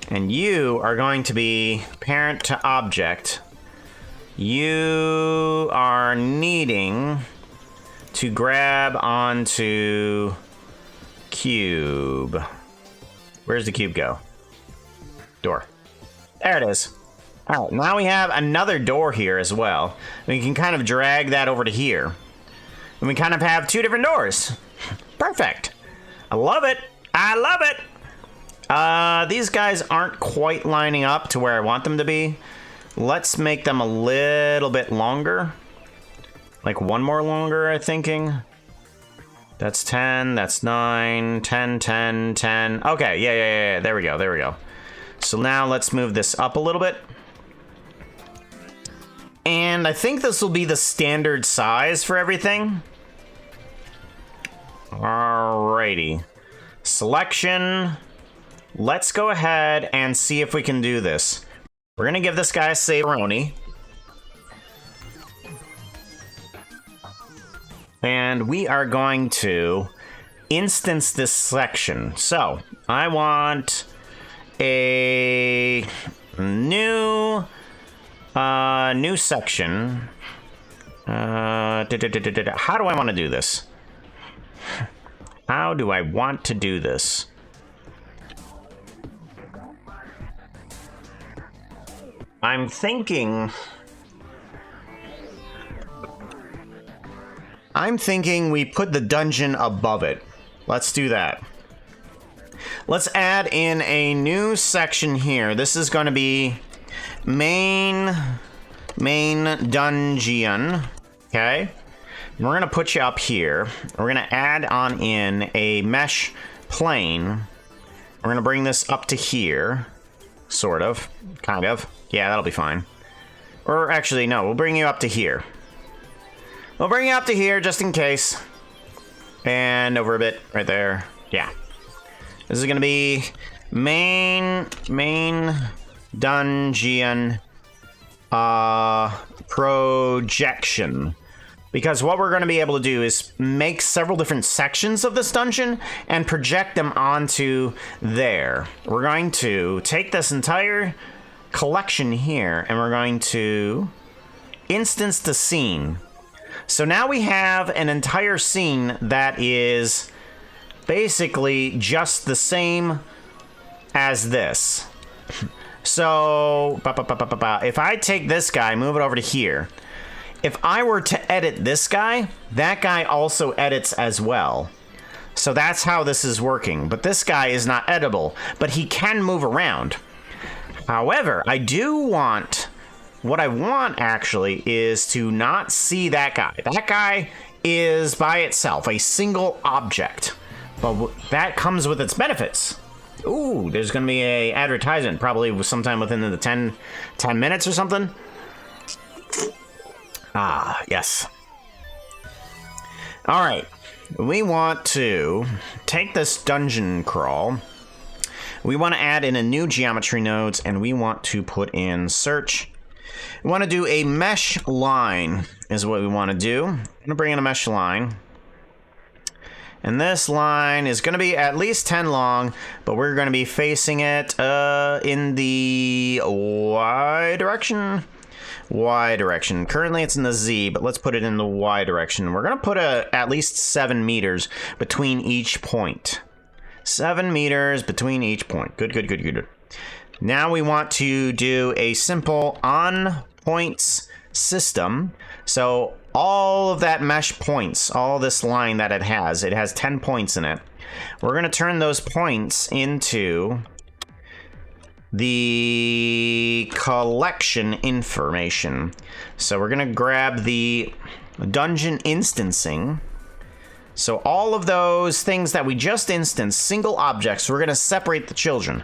And you are going to be parent to object. You are needing to grab onto cube. Where's the cube go? Door. There it is. All right, now we have another door here as well. We can kind of drag that over to here. And we kind of have 2 different doors. Perfect. I love it. I love it. These guys aren't quite lining up to where I want them to be. Let's make them a little bit longer. Like 1 more longer, I'm thinking. That's 10, that's 9, 10, 10, 10. Okay, yeah. There we go. So now let's move this up a little bit. And I think this will be the standard size for everything. Alrighty. Selection. Let's go ahead and see if we can do this. We're gonna give this guy a Saberoni. And we are going to instance this section. So I want a new section. How do I want to do this? How do I want to do this? I'm thinking we put the dungeon above it. Let's do that. Let's add in a new section here. This is going to be main dungeon. Okay. We're going to put you up here. We're going to add on in a mesh plane. We're going to bring this up to here. Sort of. Kind of. Yeah, that'll be fine. Or actually, no, we'll bring you up to here. We'll bring you up to here just in case. And over a bit, right there. Yeah. This is gonna be main dungeon projection. Because what we're gonna be able to do is make several different sections of this dungeon and project them onto there. We're going to take this entire collection here and we're going to instance the scene. So now we have an entire scene that is basically just the same as this. So if I take this guy, move it over to here, if I were to edit this guy, that guy also edits as well. So that's how this is working. But this guy is not editable, but he can move around. However, I do want, what I want actually is to not see that guy. That guy is by itself, a single object. But that comes with its benefits. Ooh, there's going to be a advertisement, probably sometime within the 10 minutes or something. Ah, yes. All right. We want to take this dungeon crawl. We want to add in a new geometry nodes, and we want to put in search. We want to do a mesh line is what we want to do. I'm going to bring in a mesh line. And this line is going to be at least 10 long, but we're going to be facing it in the Y direction. Y direction. Currently it's in the Z, but let's put it in the Y direction. We're going to put at least 7 meters between each point. 7 meters between each point. Good, good, good, good. Now we want to do a simple on points system. So all of that mesh points, all this line that it has 10 points in it. We're going to turn those points into the collection information. So we're going to grab the dungeon instancing. So all of those things that we just instanced, single objects, we're going to separate the children.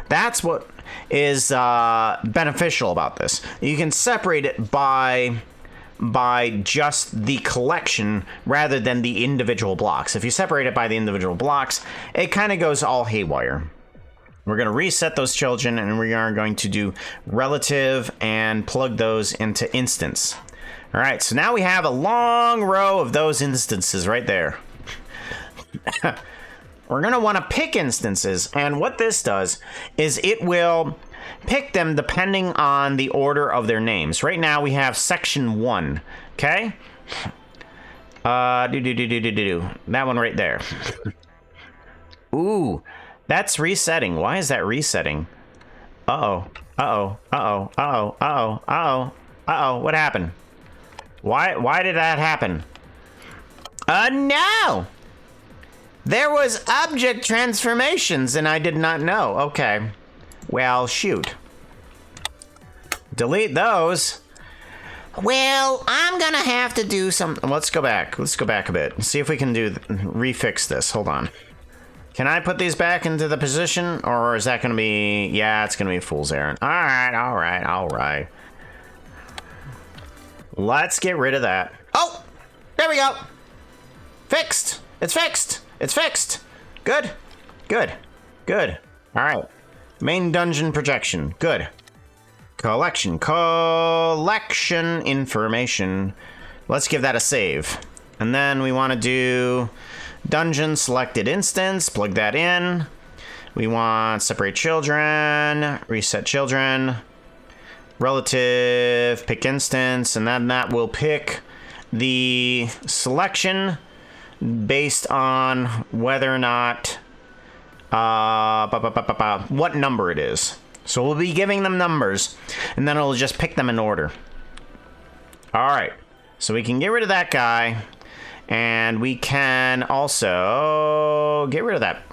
That's what is beneficial about this. You can separate it by just the collection rather than the individual blocks. If you separate it by the individual blocks, it kind of goes all haywire. We're going to reset those children, and we are going to do relative and plug those into instance. All right, so now we have a long row of those instances right there. We're going to want to pick instances, and what this does is it will pick them depending on the order of their names. Right now we have section 1, okay? That one right there. Ooh, that's resetting. Why is that resetting? Uh-oh, uh-oh, uh-oh, uh-oh, uh-oh, uh-oh, uh-oh, what happened? Why did that happen? No! There was object transformations and I did not know. Okay. Well, shoot. Delete those. Well, I'm gonna have to do some... Let's go back. Let's go back a bit and see if we can refix this. Hold on. Can I put these back into the position? Or is that gonna be... Yeah, it's gonna be a fool's errand. Alright, alright, alright. Let's get rid of that. Oh! There we go! Fixed! It's fixed! It's fixed! Good. Good. Good. Alright. Main dungeon projection. Good. Collection information. Let's give that a save. And then we want to do dungeon selected instance. Plug that in. We want separate children. Reset children. Relative. Pick instance. And then that will pick the selection based on whether or not what number it is. So we'll be giving them numbers, and then it'll just pick them in order. Alright, so we can get rid of that guy, and we can also get rid of that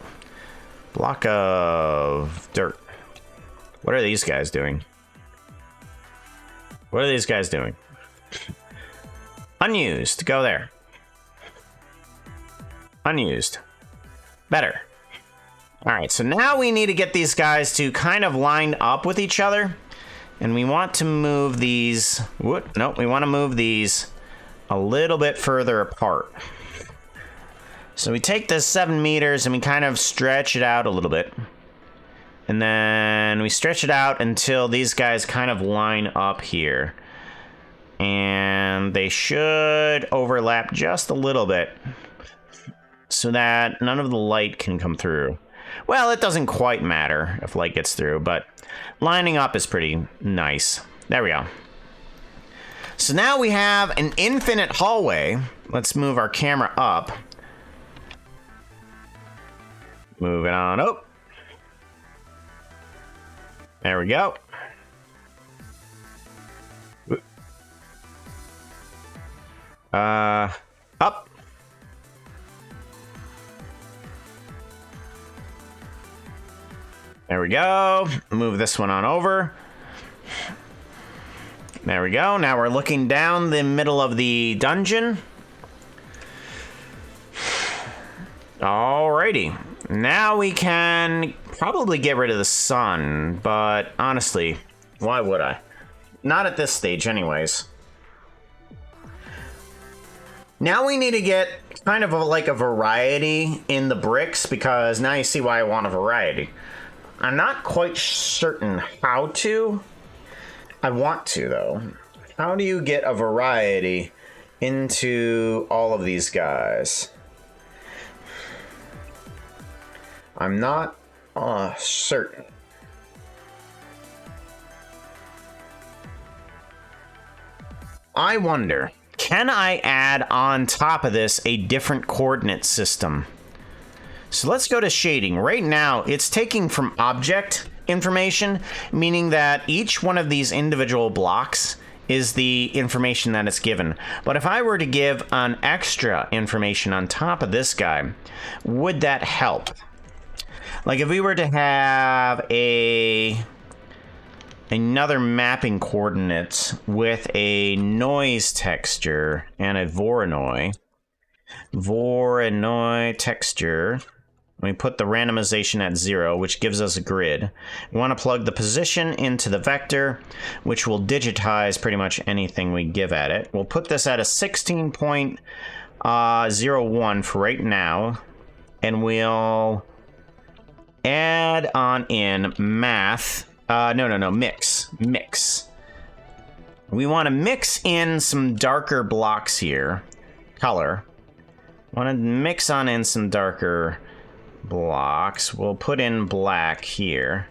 block of dirt. What are these guys doing? What are these guys doing? Unused, go there. Unused. Better. All right, so now we need to get these guys to kind of line up with each other. And we want to move these... No, we want to move these a little bit further apart. So we take this 7 meters and we kind of stretch it out a little bit. And then we stretch it out until these guys kind of line up here. And they should overlap just a little bit so that none of the light can come through. Well, it doesn't quite matter if light gets through, but lining up is pretty nice. There we go. So now we have an infinite hallway. Let's move our camera up. Move it on up. There we go. Up. There we go. Move this one on over. There we go. Now we're looking down the middle of the dungeon. Alrighty. Now we can probably get rid of the sun, but honestly, why would I? Not at this stage anyways. Now we need to get kind of like a variety in the bricks, because now you see why I want a variety. I'm not quite certain how to. I want to, though. How do you get a variety into all of these guys? I'm not certain. I wonder, can I add on top of this a different coordinate system? So let's go to shading. Right now, it's taking from object information, meaning that each one of these individual blocks is the information that it's given. But if I were to give an extra information on top of this guy, would that help? Like if we were to have another mapping coordinate with a noise texture and a Voronoi texture. We put the randomization at 0, which gives us a grid. We want to plug the position into the vector, which will digitize pretty much anything we give at it. We'll put this at a 16.01 for right now, and we'll add on in math. Mix. We want to mix in some darker blocks here. Color. Want to mix on in some darker blocks. We'll put in black here.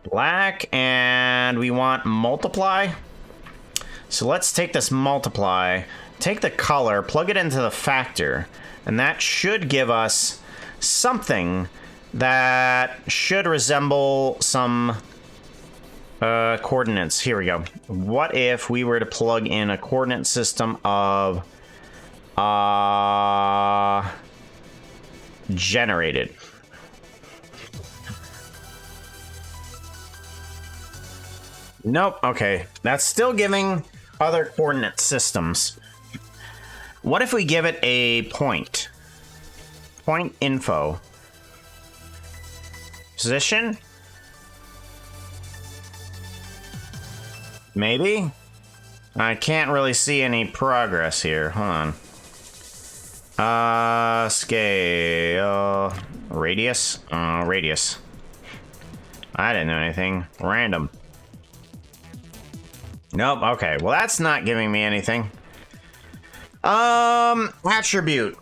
Black, and we want multiply. So let's take this multiply, take the color, plug it into the factor, and that should give us something that should resemble some coordinates. Here we go. What if we were to plug in a coordinate system of generated? Nope. Okay, that's still giving other coordinate systems. What if we give it a point info position? Maybe? I can't really see any progress here. Hold on. Scale. Radius? Radius. I didn't know anything. Random. Nope, okay. Well, that's not giving me anything. Attribute.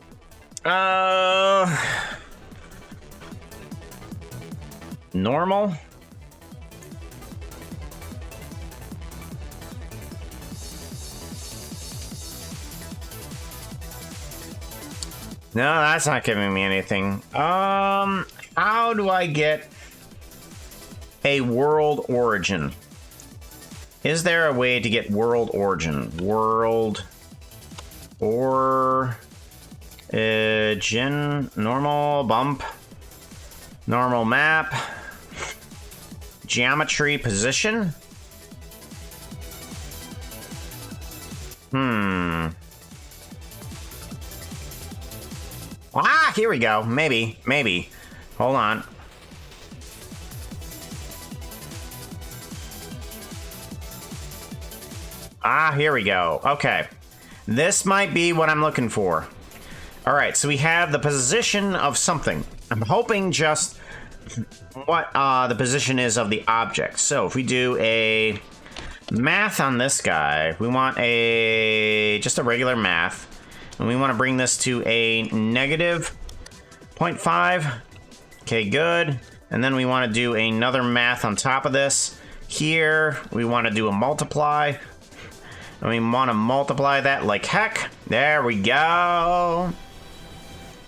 Normal? No, that's not giving me anything. How do I get a world origin? Is there a way to get world origin? World origin, normal bump, normal map, geometry position? Ah, here we go. Maybe. Hold on. Ah, here we go. Okay. This might be what I'm looking for. All right, so we have the position of something. I'm hoping just what the position is of the object. So if we do a math on this guy, we want just a regular math. And we want to bring this to a negative 0.5. Okay, good. And then we want to do another math on top of this. Here, we want to do a multiply. And we want to multiply that like heck. There we go.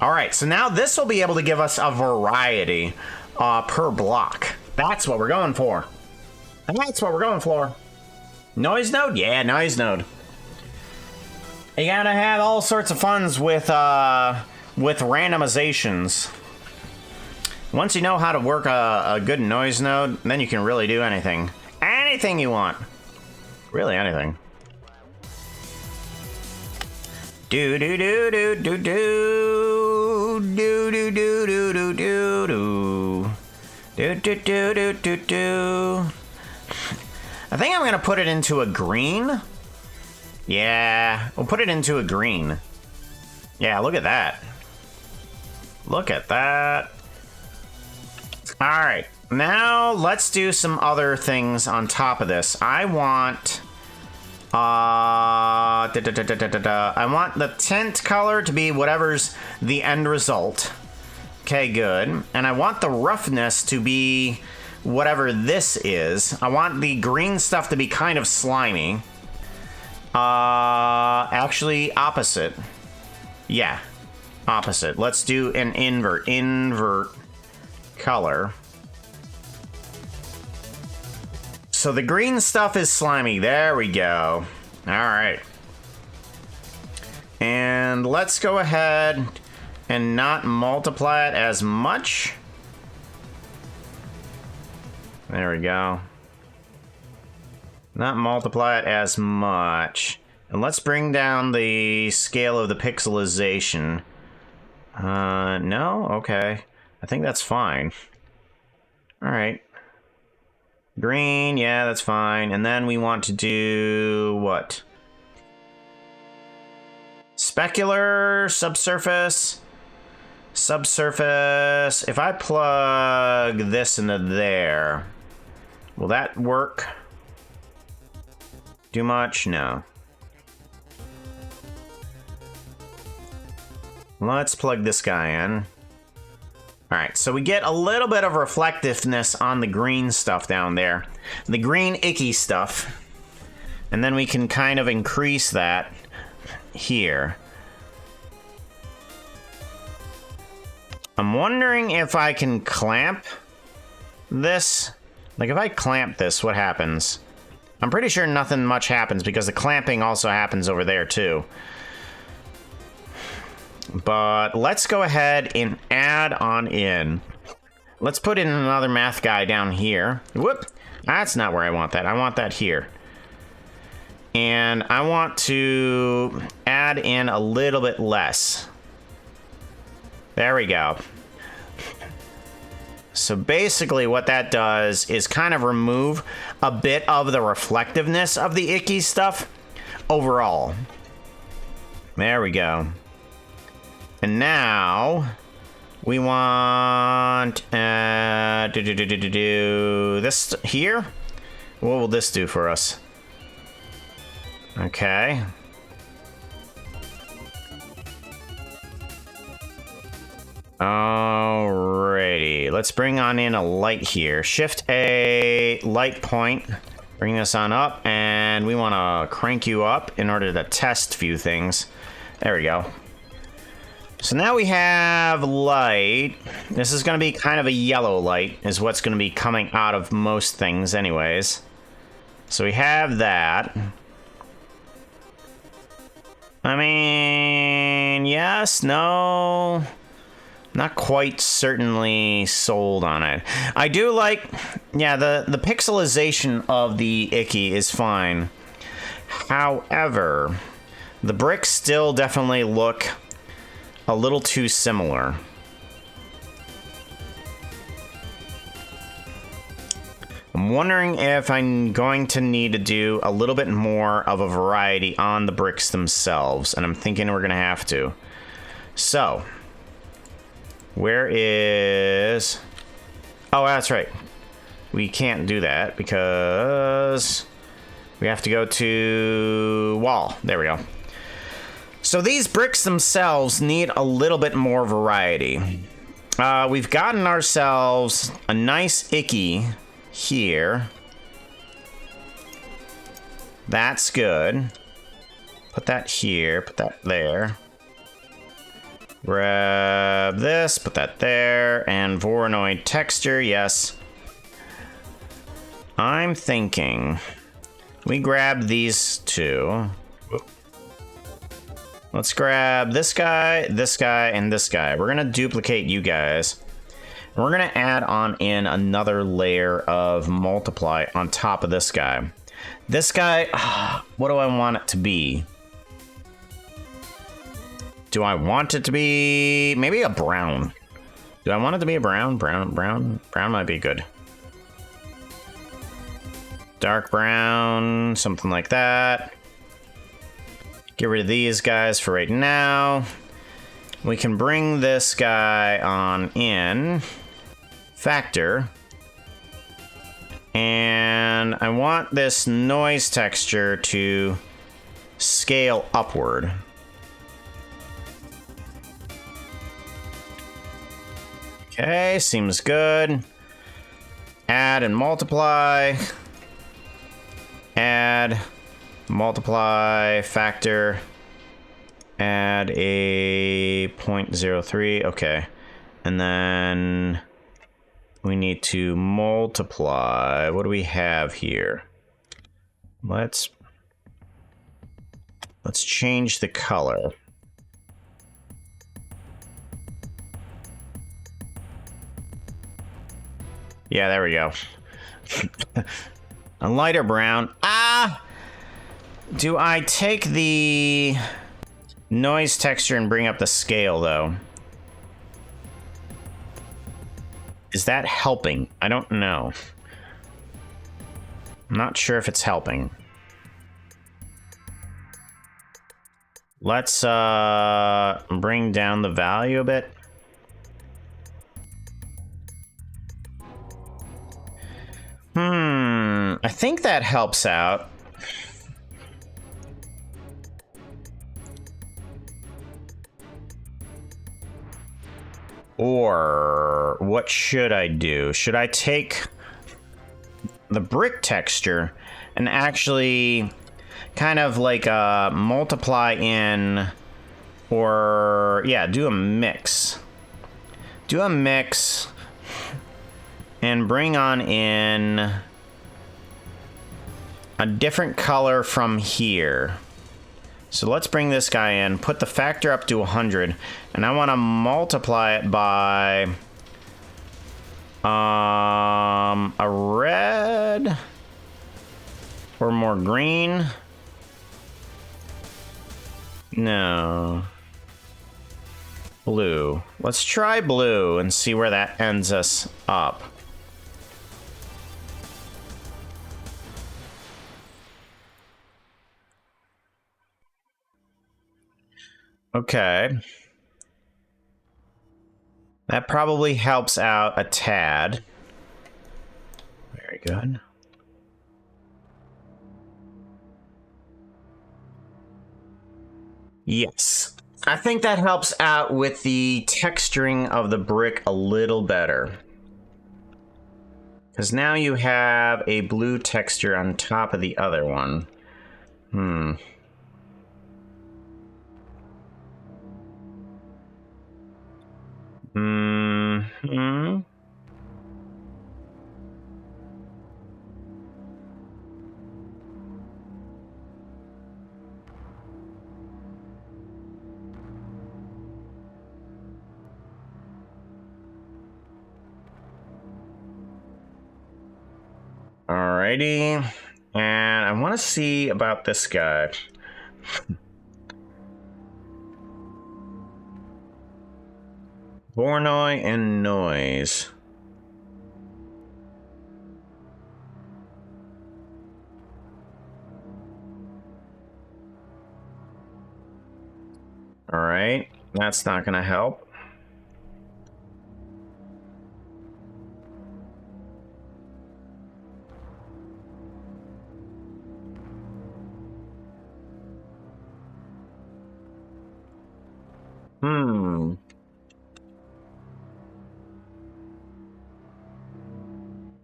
All right, so now this will be able to give us a variety per block. That's what we're going for. That's what we're going for. Noise node? Yeah, noise node. You gotta have all sorts of funs with randomizations. Once you know how to work a good noise node, then you can really do anything. Anything you want. Really anything. Do do do do do do do do do do do do do do do do do do. I think I'm gonna put it into a green. Yeah, we'll put it into a green. Yeah, look at that. Look at that. All right, now let's do some other things on top of this. I want I want the tint color to be whatever's the end result. Okay, good. And I want the roughness to be whatever this is. I want the green stuff to be kind of slimy. Actually, opposite. Yeah, opposite. Let's do an invert color. So the green stuff is slimy. There we go. All right. And let's go ahead and not multiply it as much. There we go. Not multiply it as much. And let's bring down the scale of the pixelization. No? Okay. I think that's fine. All right. Green, yeah, that's fine. And then we want to do what? Specular, subsurface. Subsurface. If I plug this into there, will that work? Do much? No. Let's plug this guy in. All right, so we get a little bit of reflectiveness on the green stuff down there. The green icky stuff. And then we can kind of increase that here. I'm wondering if I can clamp this. Like if I clamp this, what happens? I'm pretty sure nothing much happens because the clamping also happens over there too. But let's go ahead and add on in. Let's put in another math guy down here. Whoop, that's not where I want that. I want that here. And I want to add in a little bit less. There we go. So basically what that does is kind of remove a bit of the reflectiveness of the icky stuff overall. There we go. And now we want do this here. What will this do for us? Okay. Alrighty, let's bring on in a light here. Shift a light point, bring this on up, and we want to crank you up in order to test a few things. There we go. So now we have light. This is going to be kind of a yellow light, is what's going to be coming out of most things anyways. So we have that. I mean, yes, no. Not quite certainly sold on it. I do like, yeah, the pixelization of the icky is fine. However, the bricks still definitely look a little too similar. I'm I'm wondering if I'm going to need to do a little bit more of a variety on the bricks themselves, and I'm thinking we're gonna have to. So, where is... Oh, that's right. We can't do that because we have to go to wall. There we go. So these bricks themselves need a little bit more variety. We've gotten ourselves a nice icky here. That's good. Put that here, put that there. Grab this, put that there, and Voronoi texture, yes. I'm thinking we grab these two. Let's grab this guy, and this guy. We're gonna duplicate you guys. And we're gonna add on in another layer of multiply on top of this guy. This guy, what do I want it to be? Do I want it to be maybe a brown? Do I want it to be a brown? Brown might be good. Dark brown, something like that. Get rid of these guys for right now. We can bring this guy on in. Factor. And I want this noise texture to scale upward. Okay, seems good. Add and multiply. Add, multiply, factor. Add a 0.03. Okay. And then we need to multiply. What do we have here? Let's change the color. Yeah, there we go. A lighter brown. Do I take the noise texture and bring up the scale, though? Is that helping? I don't know. I'm not sure if it's helping. Let's bring down the value a bit. I think that helps out. Or what should I do? Should I take the brick texture and actually kind of like multiply in, or yeah, do a mix. Do a mix and bring on in a different color from here. So let's bring this guy in, put the factor up to 100, and I want to multiply it by a red or more green. No. Blue. Let's try blue and see where that ends us up. Okay. That probably helps out a tad. Very good. Yes. I think that helps out with the texturing of the brick a little better. Because now you have a blue texture on top of the other one. Alrighty. And I want to see about this guy. Voronoi and noise. All right, that's not gonna help.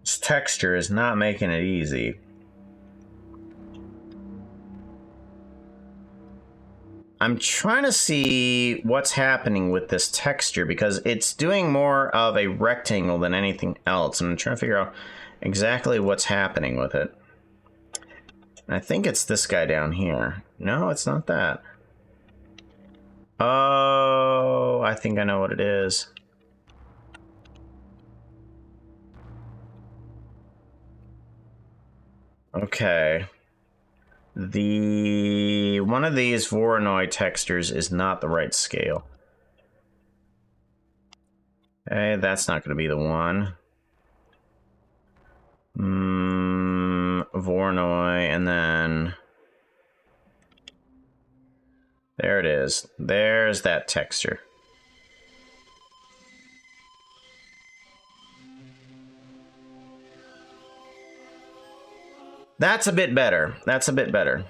This texture is not making it easy. I'm trying to see what's happening with this texture because it's doing more of a rectangle than anything else. And I'm trying to figure out exactly what's happening with it. I think it's this guy down here. No, it's not that. Oh, I think I know what it is. Okay. One of these Voronoi textures is not the right scale. Okay, that's not going to be the one. Voronoi, and then there it is. There's that texture. That's a bit better. That's a bit better.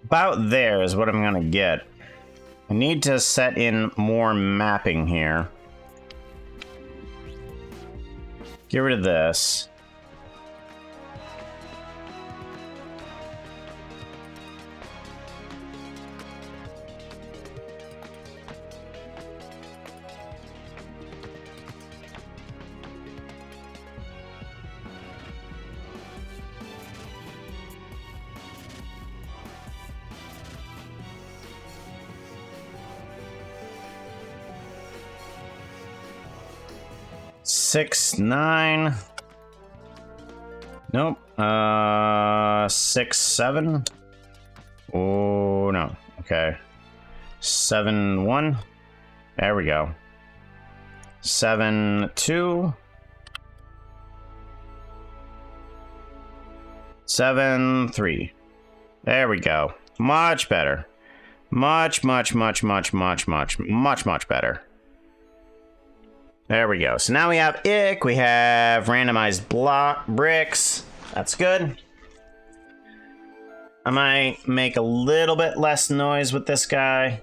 About there is what I'm gonna get. I need to set in more mapping here. Get rid of this. Six, 9. Nope. 6, 7. Oh no. Okay. 7, 1. There we go. 7, 2. 7, 3. There we go. Much better. Much better. There we go. So now we have ick, we have randomized block bricks. That's good. I might make a little bit less noise with this guy.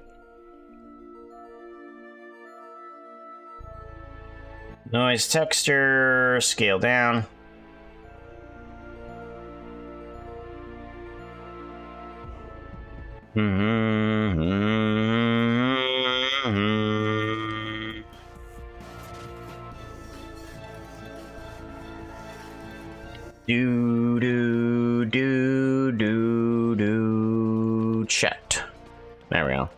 Noise texture, scale down. Do chat. There we go.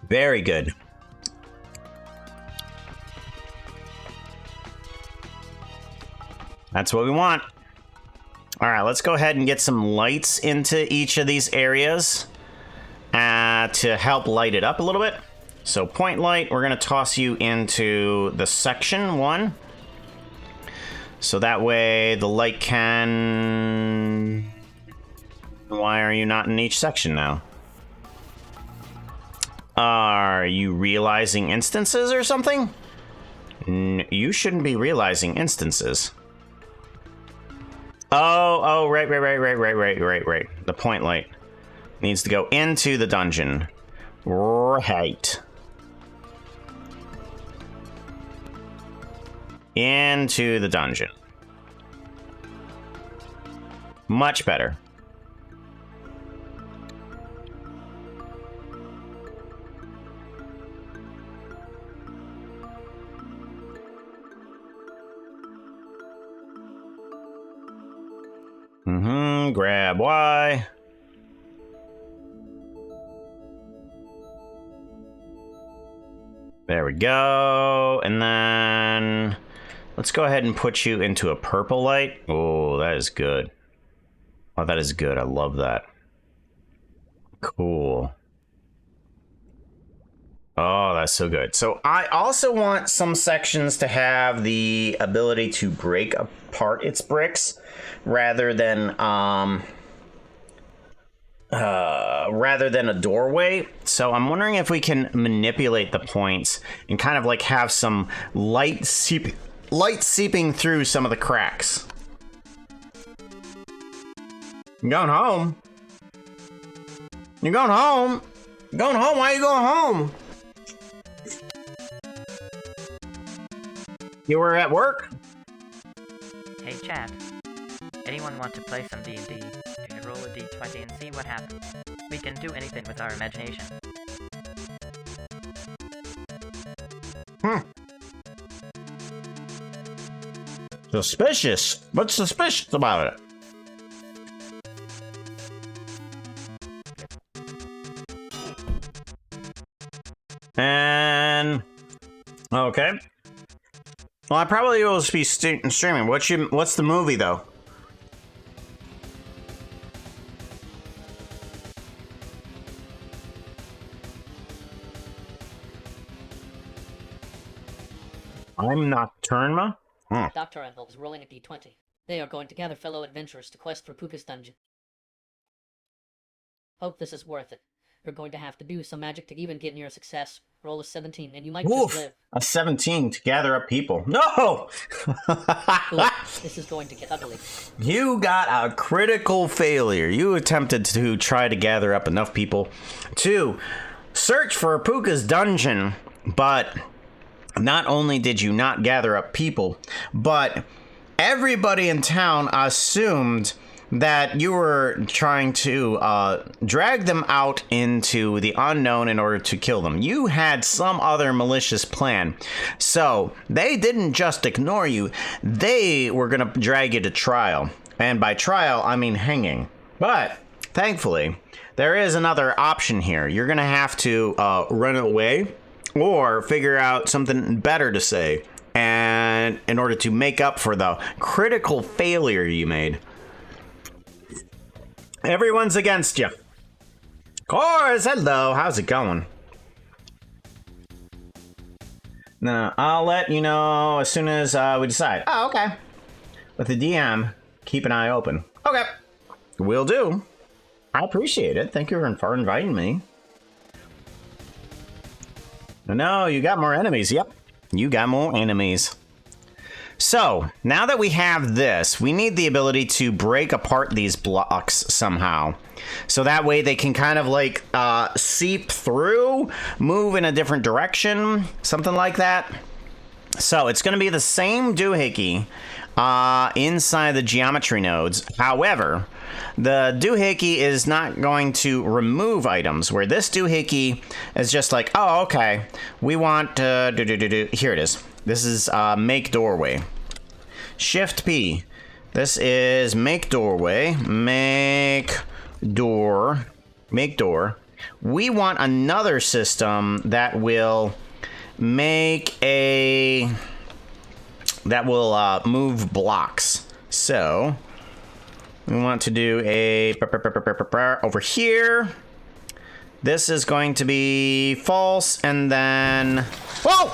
Very good. That's what we want. All right, let's go ahead and get some lights into each of these areas to help light it up a little bit. So point light, we're going to toss you into the section 1. So that way the light can... Why are you not in each section now? Are you realizing instances or something? You shouldn't be realizing instances. Oh, right. The point light needs to go into the dungeon. Right. Into the dungeon. Much better. Grab Y. There we go. And then let's go ahead and put you into a purple light. Oh, that is good. Oh, that is good. I love that. Cool. Oh, that's so good. So I also want some sections to have the ability to break apart its bricks rather than a doorway. So I'm wondering if we can manipulate the points and kind of like have some light seeping through some of the cracks. You're going home? You're going home? You're going home? Why are you going home? You were at work? Hey chat, anyone want to play some D&D? You can roll a d20 and see what happens. We can do anything with our imagination. Suspicious? What's suspicious about it? And okay. Well, I probably will be streaming. What's the movie though? I'm Nocturna. Dr. Anvil is rolling a d20. They are going to gather fellow adventurers to quest for Puka's dungeon. Hope this is worth it. You're going to have to do some magic to even get near success. Roll a 17, and you might just live. A 17 to gather up people. No! Ooh, this is going to get ugly. You got a critical failure. You attempted to try to gather up enough people to search for Puka's dungeon, but not only did you not gather up people, but everybody in town assumed that you were trying to drag them out into the unknown in order to kill them. You had some other malicious plan. So they didn't just ignore you, they were going to drag you to trial. And by trial, I mean hanging. But thankfully, there is another option here. You're going to have to run away or figure out something better to say, and in order to make up for the critical failure you made. Everyone's against you. Course, hello, how's it going? No, I'll let you know as soon as we decide. Oh, okay. With the DM, keep an eye open. Okay, will do. I appreciate it. Thank you for inviting me. No, you got more enemies. Yep, you got more enemies. So, now that we have this, we need the ability to break apart these blocks somehow. So that way they can kind of like seep through, move in a different direction, something like that. So it's going to be the same doohickey inside the geometry nodes. However, the doohickey is not going to remove items, where this doohickey is just like, oh, okay, we want here it is. This is make doorway. Shift P. This is make doorway. Make door. Make door. We want another system that will make a that will move blocks. So we want to do a over here. This is going to be false, and then whoa.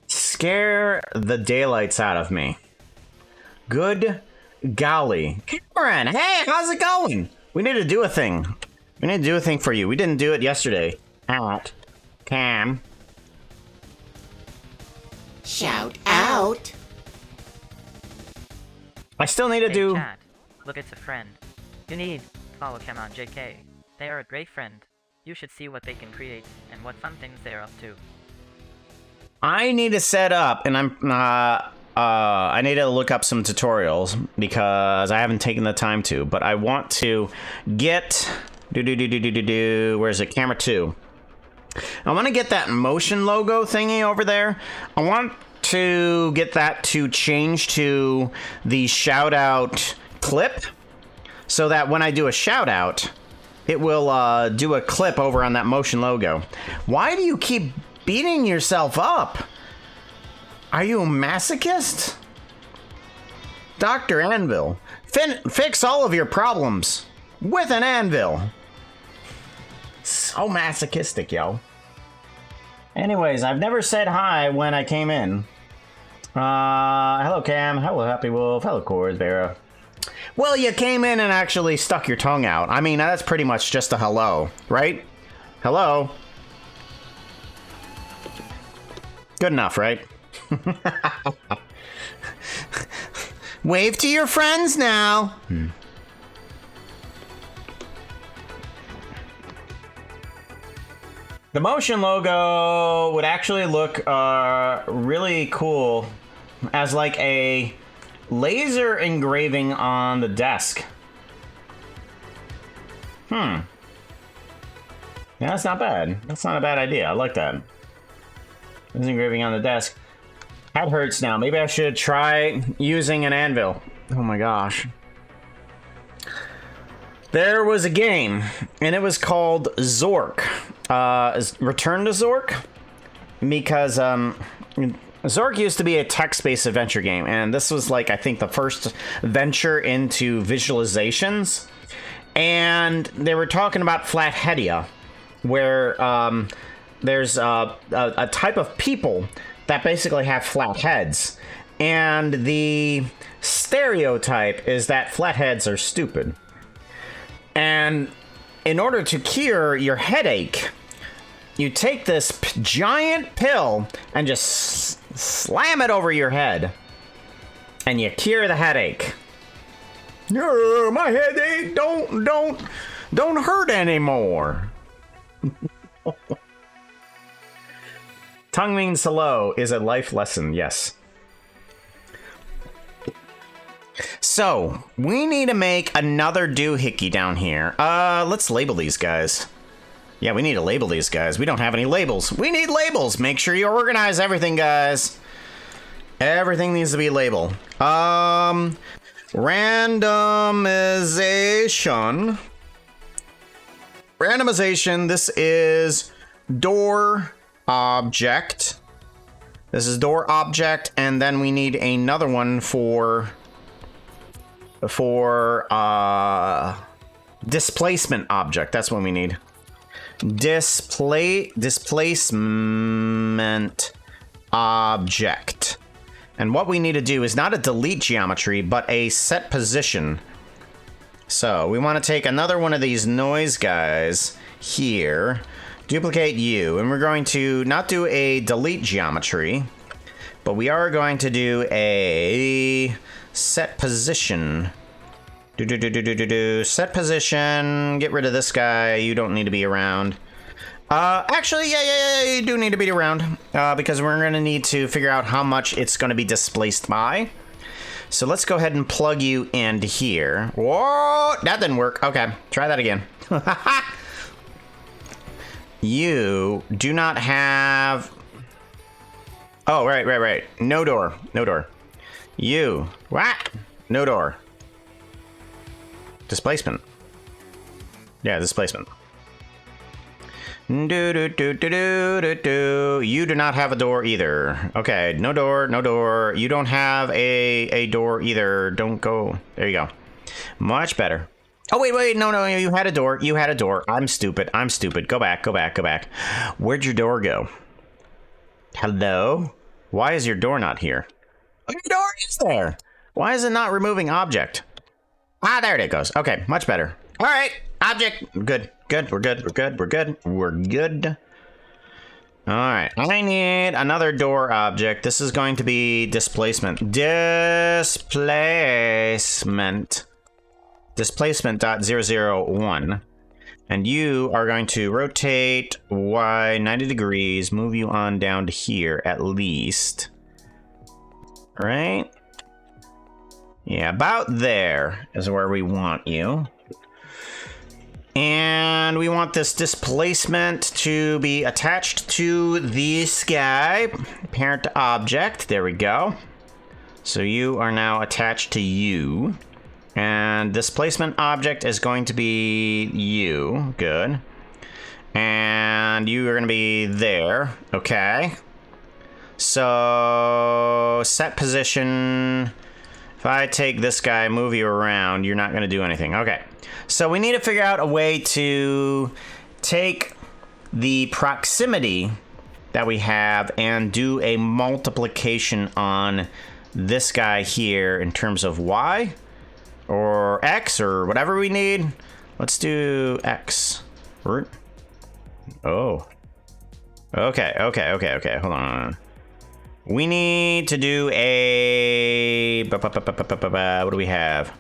Scare the daylights out of me. Good Golly. Cameron, hey, how's it going? We need to do a thing. We need to do a thing for you. We didn't do it yesterday. Out. Cam. Shout out. I still need to Hey, do... chat. Look, it's a friend. You need follow Cam on JK. They are a great friend. You should see what they can create and what fun things they are up to. I need to set up, and I need to look up some tutorials because I haven't taken the time to, but I want to get... Where's it? Camera 2. I want to get that motion logo thingy over there. I want to get that to change to the shout out clip so that when I do a shout out, it will do a clip over on that motion logo. Why do you keep beating yourself up? Are you a masochist? Dr. Anvil, fix all of your problems with an anvil. So masochistic, yo. Anyways, I've never said hi when I came in. Hello Cam, hello Happy Wolf, hello Chords, Vera. Well, you came in and actually stuck your tongue out. I mean, that's pretty much just a hello, right? Hello. Good enough, right? Wave to your friends now. The motion logo would actually look really cool as like a laser engraving on the desk. Yeah, that's not bad. That's not a bad idea. I like that. Laser engraving on the desk. Head hurts now. Maybe I should try using an anvil. Oh my gosh. There was a game, and it was called Zork. Return to Zork? Because Zork used to be a text-based adventure game, and this was like, I think, the first venture into visualizations. And they were talking about Flatheadia, where there's a type of people that basically have flat heads. And the stereotype is that flatheads are stupid. And in order to cure your headache, you take this giant pill and just slam it over your head. And you cure the headache. My headache don't hurt anymore. Tongue means hello is a life lesson, yes. So, we need to make another doohickey down here. Let's label these guys. Yeah, we need to label these guys. We don't have any labels. We need labels. Make sure you organize everything, guys. Everything needs to be labeled. Randomization. Randomization, this is door object. This is door object, and then we need another one for displacement object. That's what we need. Displacement object. And what we need to do is not a delete geometry, but a set position. So we want to take another one of these noise guys here, duplicate you, and we're going to not do a delete geometry, but we are going to do a set position. Set position. Get rid of this guy. You don't need to be around. Actually, yeah, you do need to be around, because we're going to need to figure out how much it's going to be displaced by. So let's go ahead and plug you into here. Whoa, that didn't work. Okay, try that again. You do not have... Oh, right. No door. You. What? No door. Displacement. Yeah, displacement. You do not have a door either. Okay, no door. You don't have a door either. Don't go. There you go. Much better. Oh, wait. No. You had a door. I'm stupid. Go back. Where'd your door go? Hello? Why is your door not here? Oh, your door is there. Why is it not removing object? Ah, there it goes. Okay, much better. All right, object. Good, good. We're good. We're good. We're good. We're good. All right, I need another door object. This is going to be displacement. Displacement. Displacement.001. And you are going to rotate Y 90 degrees, move you on down to here at least. Right? Yeah, about there is where we want you. And we want this displacement to be attached to this guy. Parent object. There we go. So you are now attached to you. And displacement object is going to be you. Good. And you are going to be there. Okay. So set position. If I take this guy, move you around, you're not going to do anything. Okay. So we need to figure out a way to take the proximity that we have and do a multiplication on this guy here in terms of Y or X or whatever we need. Let's do X. Oh. Okay. Hold on. We need to do a... What do we have?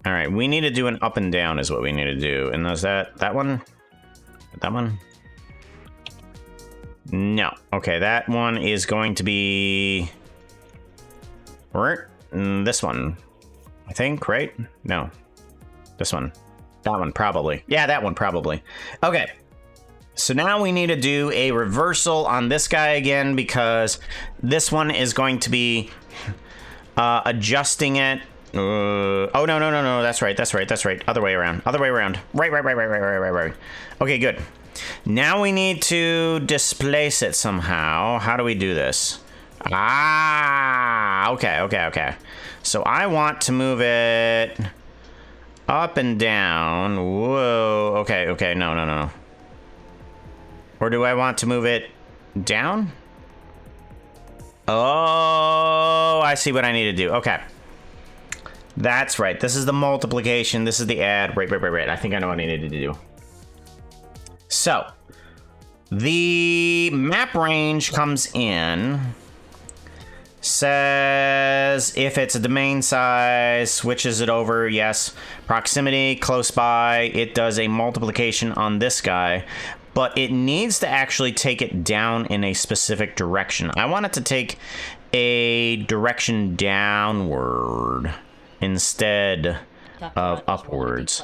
All right, we need to do an up and down is what we need to do. And is that one? That one? No. Okay, that one is going to be... This one, I think, right? No. This one. That one, probably. Yeah, that one, probably. Okay. So now we need to do a reversal on this guy again because this one is going to be adjusting it. Oh, no. That's right. Other way around. Right. Okay, good. Now we need to displace it somehow. How do we do this? Ah, okay. So I want to move it up and down. Whoa. Okay. No. Or do I want to move it down? Oh, I see what I need to do. Okay. That's right. This is the multiplication. This is the add. Right. I think I know what I needed to do. So, the map range comes in. Says if it's a domain size, switches it over. Yes. Proximity, close by. It does a multiplication on this guy. But it needs to actually take it down in a specific direction. I want it to take a direction downward instead of upwards.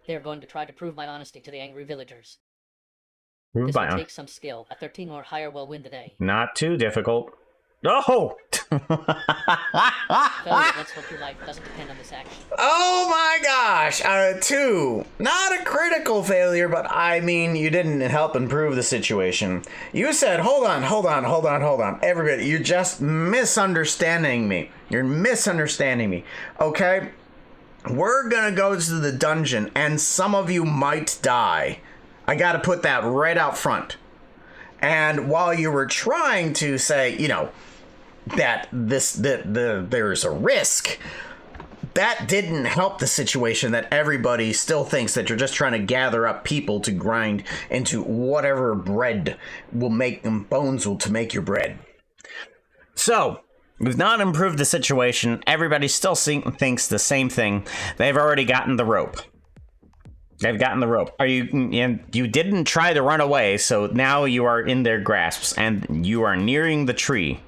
They're going to try to prove my honesty to the angry villagers. Prove This by will take some skill. A 13 or higher will win today. Not too difficult. Oh! Failure, let's hope your life doesn't depend on this action. Oh my gosh! 2. Not a critical failure, but I mean, you didn't help improve the situation. You said, hold on. Everybody, you're just misunderstanding me. You're misunderstanding me. Okay? We're gonna go to the dungeon, and some of you might die. I gotta put that right out front. And while you were trying to say, that there's a risk, that didn't help the situation that everybody still thinks that you're just trying to gather up people to grind into whatever bread will make them bones to make your bread. So, we've not improved the situation. Everybody still thinks the same thing. They've already gotten the rope. You didn't try to run away, so now you are in their grasps and you are nearing the tree.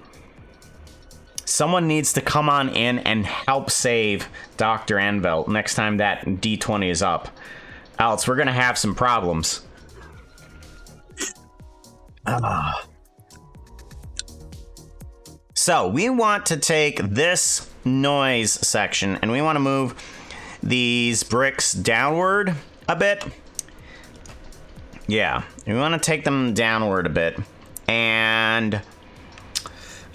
Someone needs to come on in and help save Dr. Anvil next time that D20 is up. Else we're gonna have some problems. So we want to take this noise section and we want to move these bricks downward a bit. Yeah, we want to take them downward a bit. And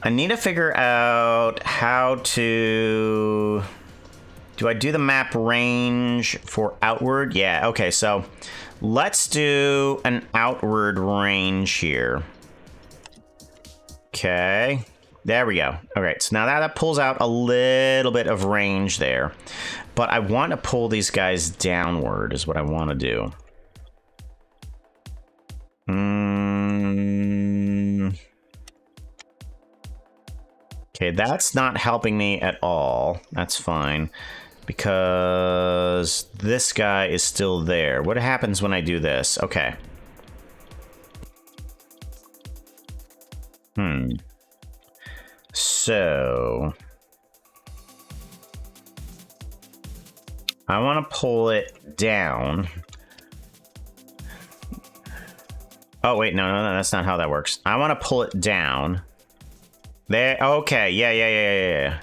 I need to figure out how to... Do I do the map range for outward? Yeah, okay, so let's do an outward range here. Okay. There we go. All right, so now that pulls out a little bit of range there. But I want to pull these guys downward is what I want to do. Okay, that's not helping me at all. That's fine. Because this guy is still there. What happens when I do this? Okay. So I want to pull it down. Oh, wait, no, that's not how that works. I want to pull it down. There, okay, yeah.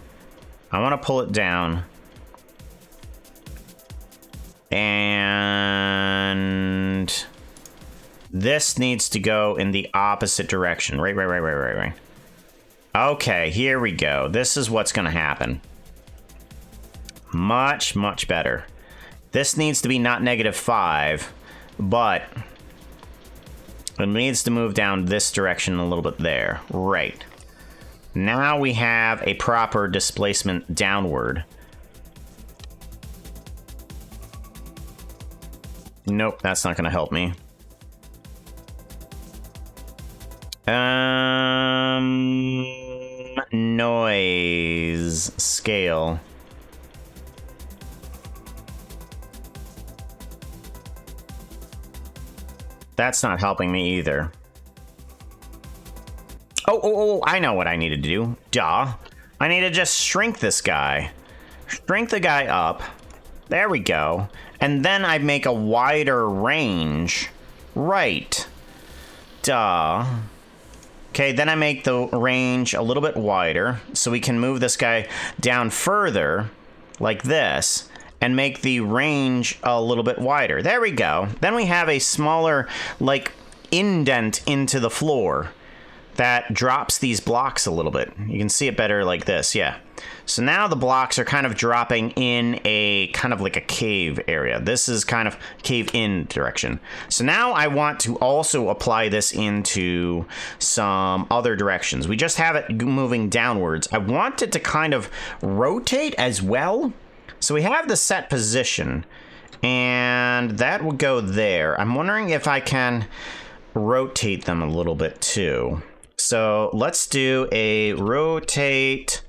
I want to pull it down. And this needs to go in the opposite direction. Right. Okay, here we go. This is what's going to happen. Much, much better. This needs to be not -5, but it needs to move down this direction a little bit there. Right. Now we have a proper displacement downward. Nope, that's not going to help me. Noise scale. That's not helping me either. Oh, I know what I need to do. Duh. I need to just shrink this guy. Shrink the guy up. There we go. And then I make a wider range. Right. Duh. Okay, then I make the range a little bit wider so we can move this guy down further like this and make the range a little bit wider. There we go. Then we have a smaller, like, indent into the floor that drops these blocks a little bit. You can see it better like this, yeah. So now the blocks are kind of dropping in a kind of like a cave area. This is kind of cave-in direction. So now I want to also apply this into some other directions. We just have it moving downwards. I want it to kind of rotate as well. So we have the set position, and that will go there. I'm wondering if I can rotate them a little bit too. So let's do a rotate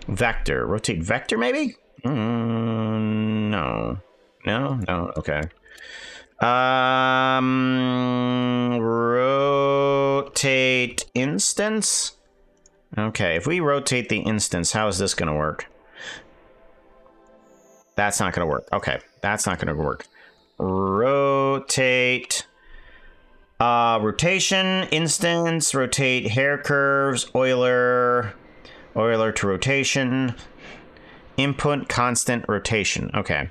vector. Rotate vector, maybe? No. Okay. Rotate instance. Okay, if we rotate the instance, how is this going to work? That's not going to work. Okay, that's not going to work. Rotate. Rotation, instance, rotate hair curves, Euler to rotation, input, constant rotation. Okay.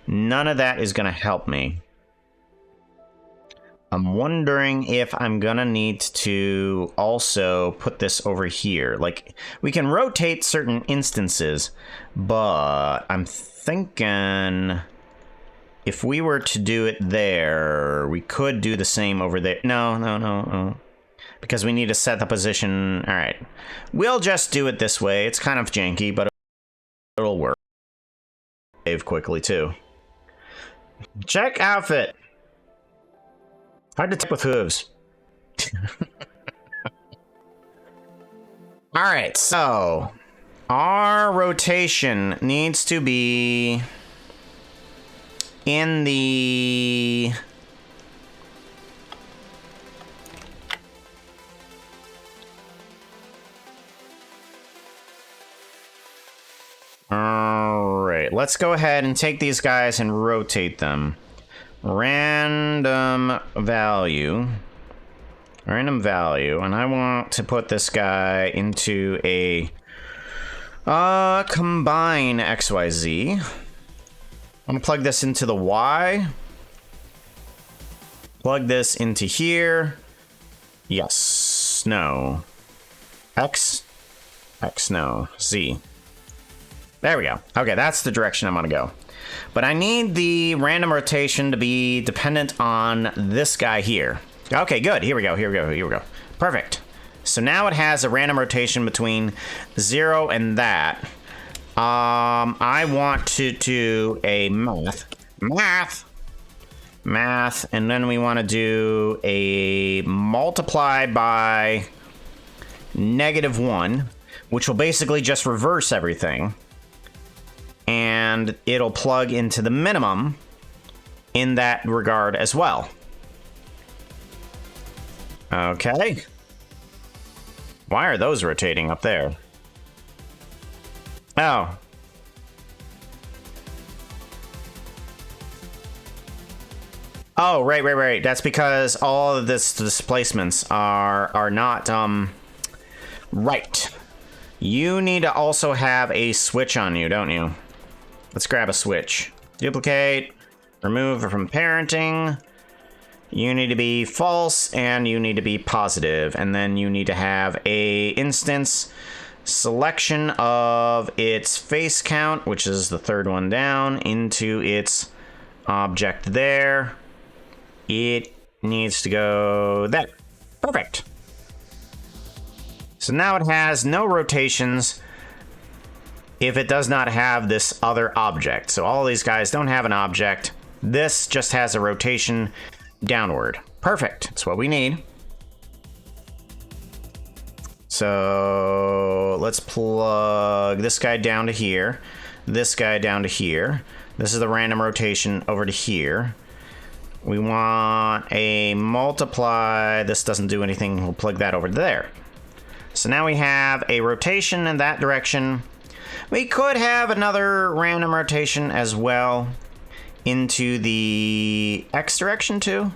None of that is going to help me. I'm wondering if I'm going to need to also put this over here. Like, we can rotate certain instances, but I'm thinking if we were to do it there, we could do the same over there. No. Because we need to set the position. All right. We'll just do it this way. It's kind of janky, but it'll work. Save quickly, too. Check outfit. Hard to type with hooves. All right, so our rotation needs to be in the all right, let's go ahead and take these guys and rotate them. Random value, and I want to put this guy into a combine XYZ. I'm gonna plug this into the Y. Plug this into here. Yes, no. X, no, Z. There we go. Okay, that's the direction I'm gonna go. But I need the random rotation to be dependent on this guy here. Okay, good. Here we go. Perfect. So now it has a random rotation between 0 and that. I want to do a math, and then we want to do a multiply by -1, which will basically just reverse everything. And it'll plug into the minimum in that regard as well. Okay. Why are those rotating up there? Oh. Oh, right. That's because all of this displacements are not, right. You need to also have a switch on you, don't you? Let's grab a switch. Duplicate. Remove from parenting. You need to be false, and you need to be positive. And then you need to have a instance selection of its face count, which is the third one down, into its object there. It needs to go there. Perfect. So now it has no rotations if it does not have this other object. So all these guys don't have an object. This just has a rotation downward. Perfect. That's what we need. So let's plug this guy down to here. This guy down to here. This is the random rotation over to here. We want a multiply. This doesn't do anything. We'll plug that over there. So now we have a rotation in that direction. We could have another random rotation as well into the X direction too.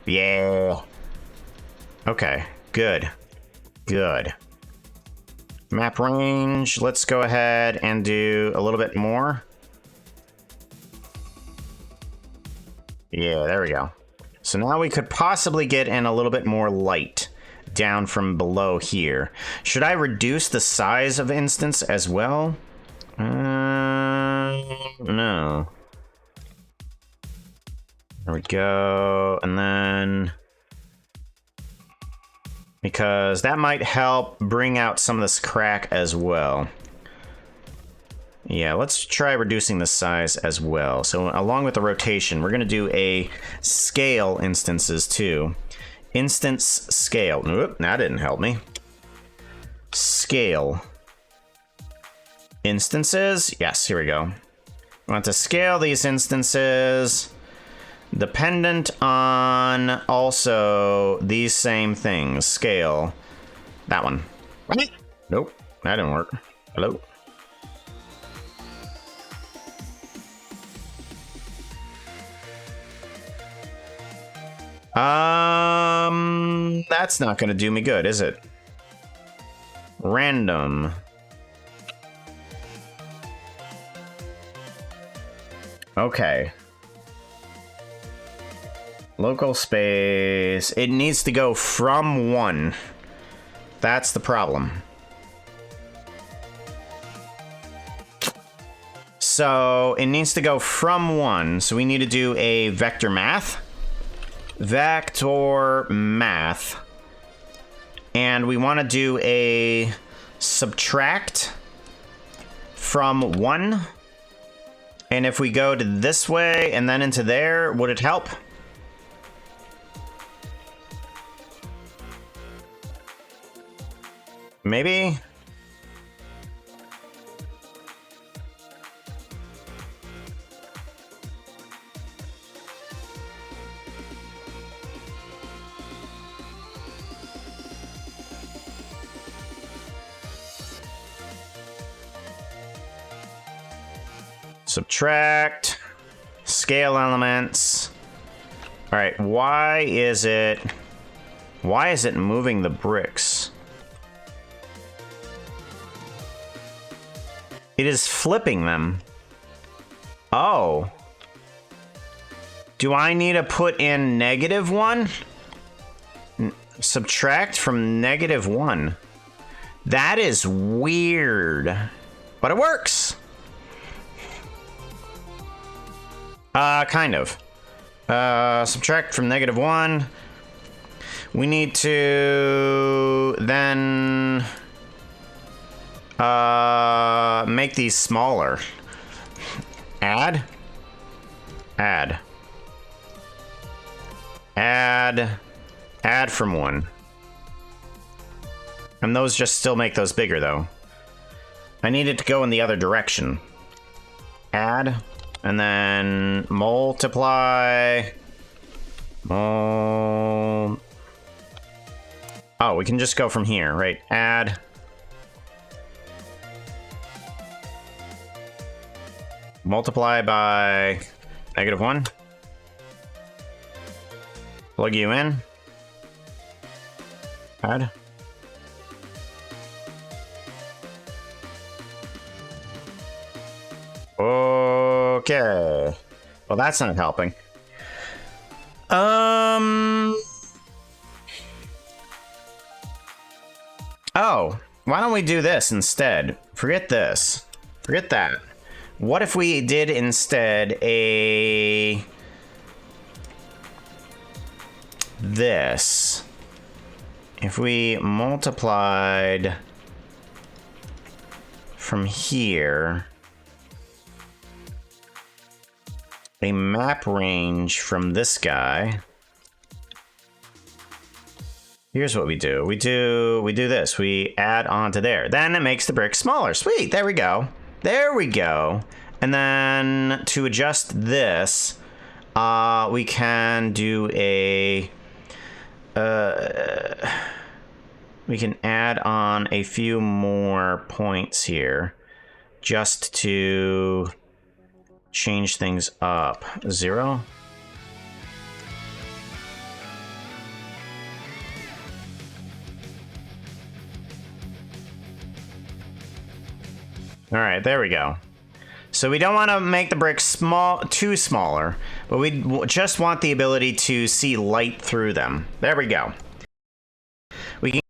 Yeah. Okay, good. Map range, let's go ahead and do a little bit more. Yeah, there we go. So now we could possibly get in a little bit more light down from below here. Should I reduce the size of instance as well? No. There we go. And then, because that might help bring out some of this crack as well. Yeah, let's try reducing the size as well. So along with the rotation, we're going to do a scale instances too. Instance scale. Nope, that didn't help me. Scale. Instances. Yes, here we go. We want to scale these instances dependent on also these same things. Scale. That one. Right? Nope, that didn't work. Hello? That's not gonna do me good, is it? Random. Okay. Local space. It needs to go from 1. That's the problem. So it needs to go from 1. So we need to do a vector math. Vector math. And we want to do a subtract from 1. And if we go to this way and then into there, would it help? Maybe? Subtract. Scale elements. All right, why is it moving the bricks? It is flipping them. Oh. Do I need to put in -1? Subtract from -1. That is weird. But it works. Kind of. Subtract from -1. We need to then make these smaller. Add from 1. And those just still make those bigger though. I need it to go in the other direction. Add, and then multiply. Oh, we can just go from here, right? Add. Multiply by -1. Plug you in. Add. Okay. Well, that's not helping. Oh, why don't we do this instead? Forget this. Forget that. What if we did instead this? If we multiplied from here a map range from this guy. Here's what we do. We do this. We add on to there. Then it makes the brick smaller. Sweet. There we go. There we go. And then to adjust this, we can do a we can add on a few more points here just to change things up. 0. All right, there we go. So we don't want to make the bricks too smaller, but we just want the ability to see light through them. There we go. We can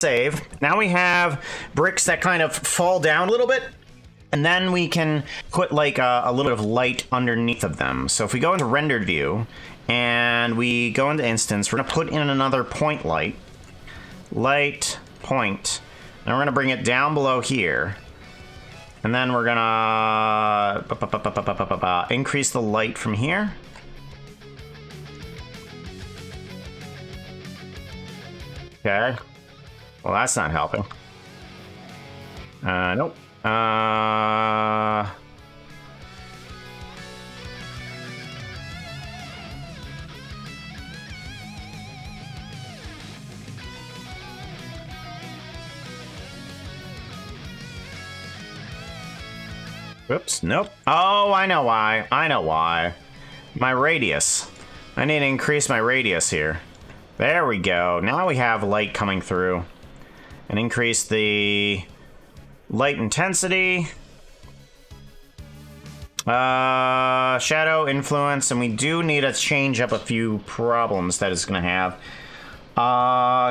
save. Now we have bricks that kind of fall down a little bit, and then we can put like a little bit of light underneath of them. So if we go into rendered view and we go into instance, we're gonna put in another point light point, and we're gonna bring it down below here. And then we're gonna increase the light from here. Okay. Well, that's not helping. Nope. Oops, nope. Oh, I know why. I know why. My radius. I need to increase my radius here. There we go. Now we have light coming through. And increase the light intensity. Shadow, influence, and we do need to change up a few problems that it's gonna have.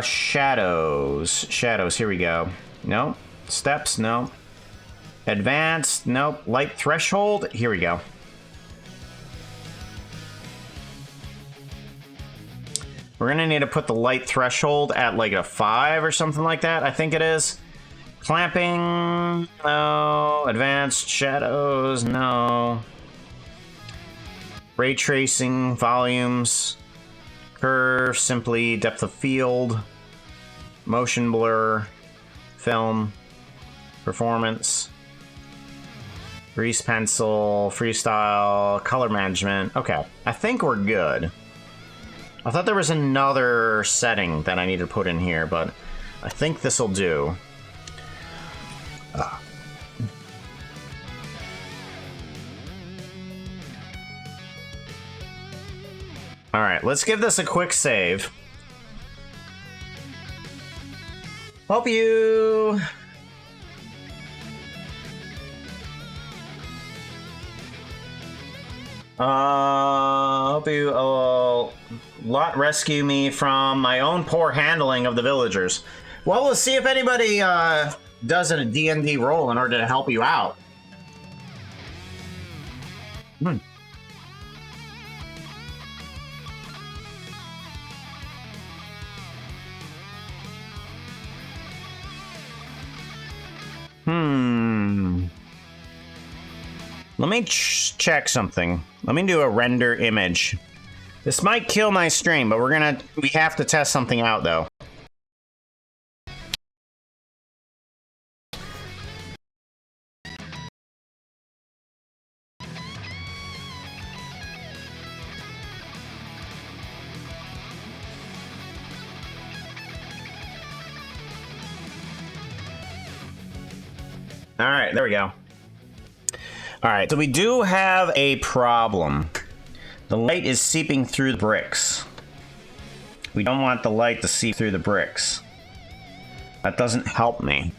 Shadows. Shadows, here we go. Nope. Steps, nope. Advanced, nope. Light threshold, here we go. We're gonna need to put the light threshold at like a 5 or something like that, I think it is. Clamping, no. Advanced shadows, no. Ray tracing, volumes. Curve, simply, depth of field. Motion blur. Film. Performance. Grease pencil, freestyle, color management. Okay, I think we're good. I thought there was another setting that I need to put in here, but I think this'll do. All right, let's give this a quick save. Hope you... hope you lot rescue me from my own poor handling of the villagers. Well, we'll see if anybody does a D&D roll in order to help you out. Let me check something. Let me do a render image. This might kill my stream, but we have to test something out though. All right, there we go. All right, so we do have a problem. The light is seeping through the bricks. We don't want the light to seep through the bricks. That doesn't help me.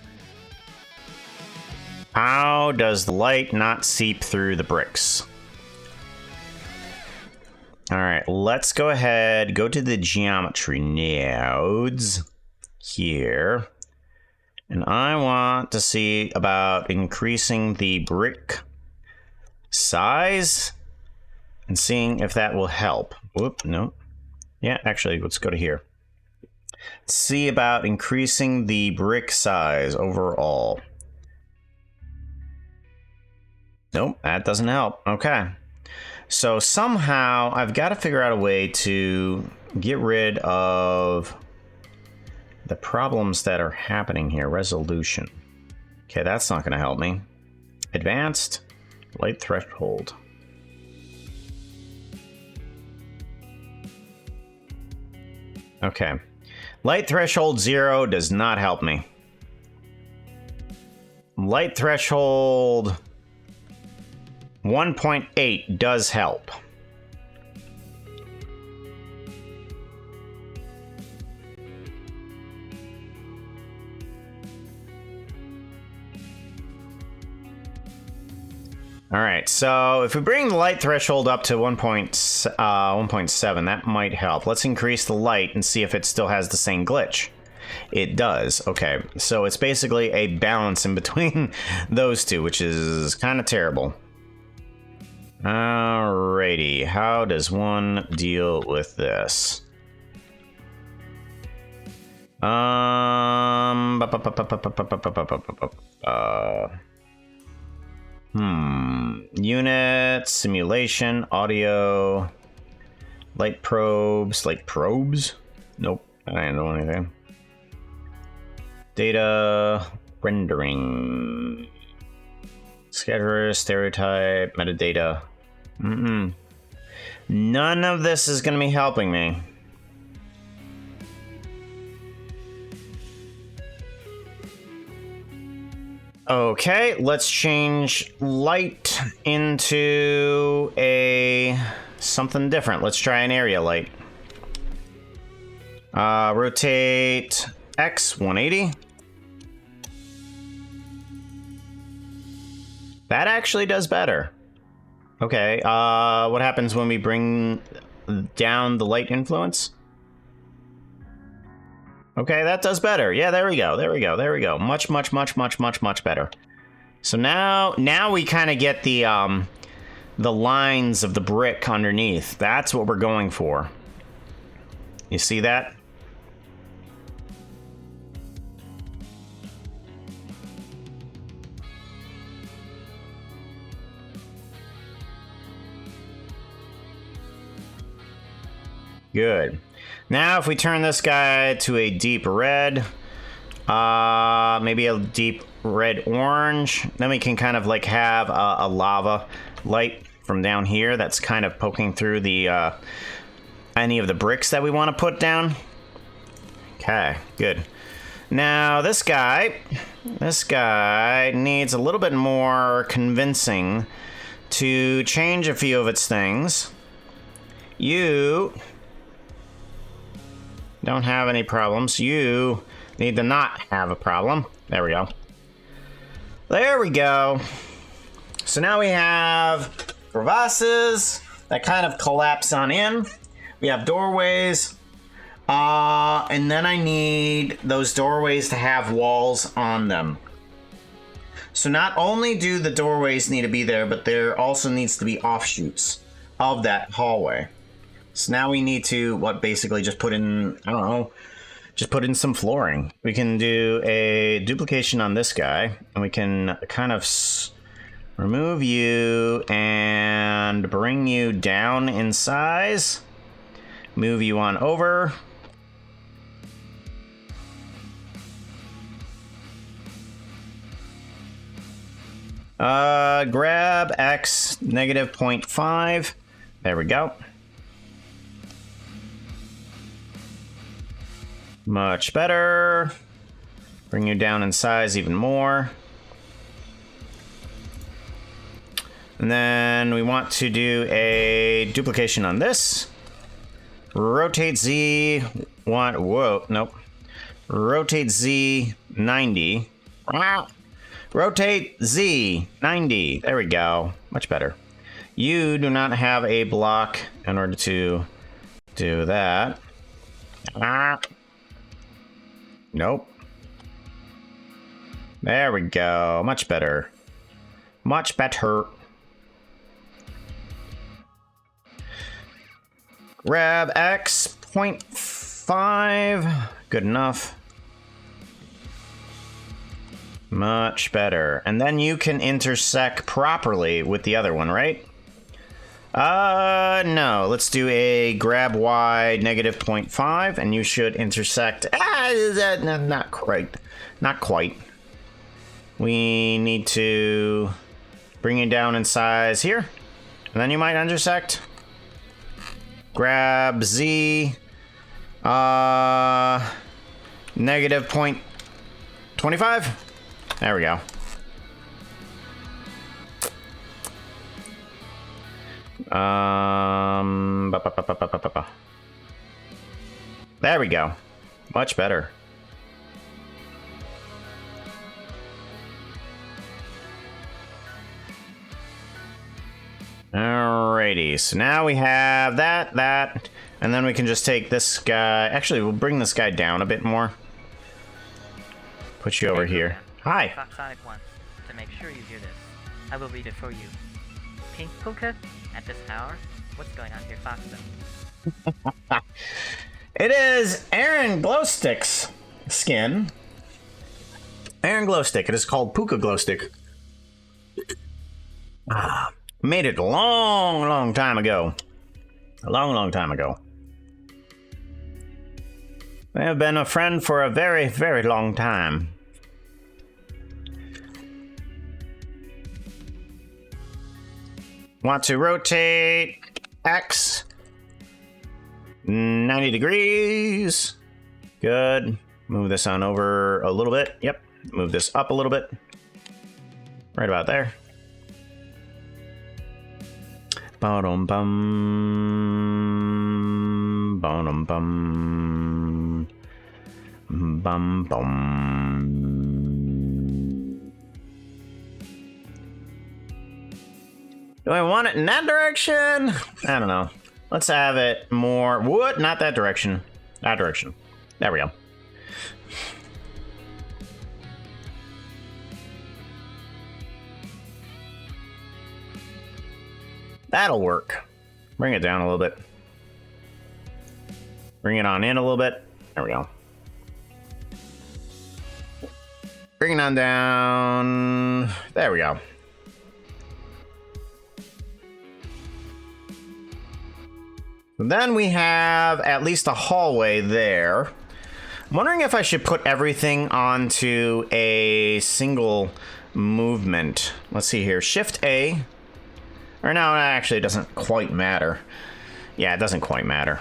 How does the light not seep through the bricks? All right, let's go ahead, go to the geometry nodes here. And I want to see about increasing the brick size and seeing if that will help. Whoop, no. Yeah, actually, let's go to here. See about increasing the brick size overall. Nope, that doesn't help. Okay. So somehow I've got to figure out a way to get rid of the problems that are happening here. Resolution. Okay, that's not going to help me. Advanced light threshold. Okay. Light threshold 0 does not help me. Light threshold 1.8 does help. All right, so if we bring the light threshold up to 1.7, that might help. Let's increase the light and see if it still has the same glitch. It does. Okay, so it's basically a balance in between those two, which is kind of terrible. Alrighty, how does one deal with this? Unit, simulation, audio, light probes, Nope, I didn't know anything. Data, rendering, scheduler, stereotype, metadata. None of this is going to be helping me. Okay, let's change light into something different. Let's try an area light. Rotate X 180. That actually does better. Okay, what happens when we bring down the light influence? Okay, that does better. Yeah, there we go. Much better. So now we kind of get the lines of the brick underneath. That's what we're going for. You see that? Good. Now if we turn this guy to a deep red, maybe a deep red orange, then we can kind of like have a lava light from down here that's kind of poking through the any of the bricks that we want to put down. Okay, good. Now this guy needs a little bit more convincing to change a few of its things. You don't have any problems. You need to not have a problem. There we go. There we go. So now we have crevasses that kind of collapse on in. We have doorways. And then I need those doorways to have walls on them. So not only do the doorways need to be there, but there also needs to be offshoots of that hallway. So now we need to, basically just put in, I don't know, just put in some flooring. We can do a duplication on this guy, and we can kind of remove you and bring you down in size. Move you on over. Grab X negative 0.5. There we go. Much better. Bring you down in size even more. And then we want to do a duplication on this. Rotate Z. Whoa, nope. Rotate Z 90. Rotate Z 90. There we go. Much better. You do not have a block in order to do that. Nope. There we go. Much better. Much better. Grab X 0.5. Good enough. Much better. And then you can intersect properly with the other one, right? No. Let's do a grab Y negative 0.5, and you should intersect. Not quite. Not quite. We need to bring it down in size here, and then you might intersect. Grab Z. Negative 0.25. There we go. There we go. Much better. Alrighty, so now we have that, and then we can just take this guy. Actually, we'll bring this guy down a bit more. Put you over here. Hi. Foxonic 1. To make sure you hear this, I will read it for you. Pink Puka? At this hour? What's going on here, Foxo? It is Aaron Glowstick's skin. Aaron Glowstick. It is called Puka Glowstick. Made it a long time ago. A long time ago. They have been a friend for a very long time. Want to rotate X 90 degrees. Good. Move this on over a little bit. Yep. Move this up a little bit. Right about there. Bottom bum. Bottom bum. Bum bum. Do I want it in that direction? I don't know. Let's have it more. What? Not that direction. That direction. There we go. That'll work. Bring it down a little bit. Bring it on in a little bit. There we go. Bring it on down. There we go. Then we have at least a hallway there. I'm wondering if I should put everything onto a single movement. Let's see here. Shift A. Or no, actually it doesn't quite matter. Yeah, it doesn't quite matter.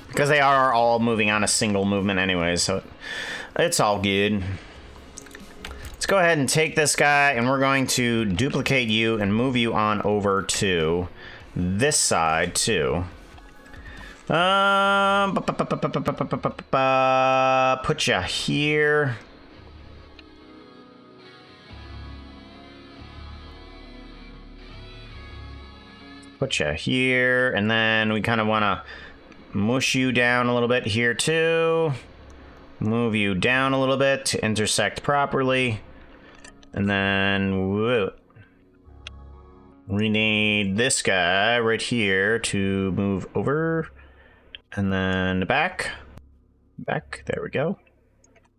Because they are all moving on a single movement anyway, so it's all good. Let's go ahead and take this guy, and we're going to duplicate you and move you on over to this side too. Put you here. Put you here, and then we kind of want to mush you down a little bit here too. Move you down a little bit to intersect properly, and then whoa. We need this guy right here to move over, and then back. There we go.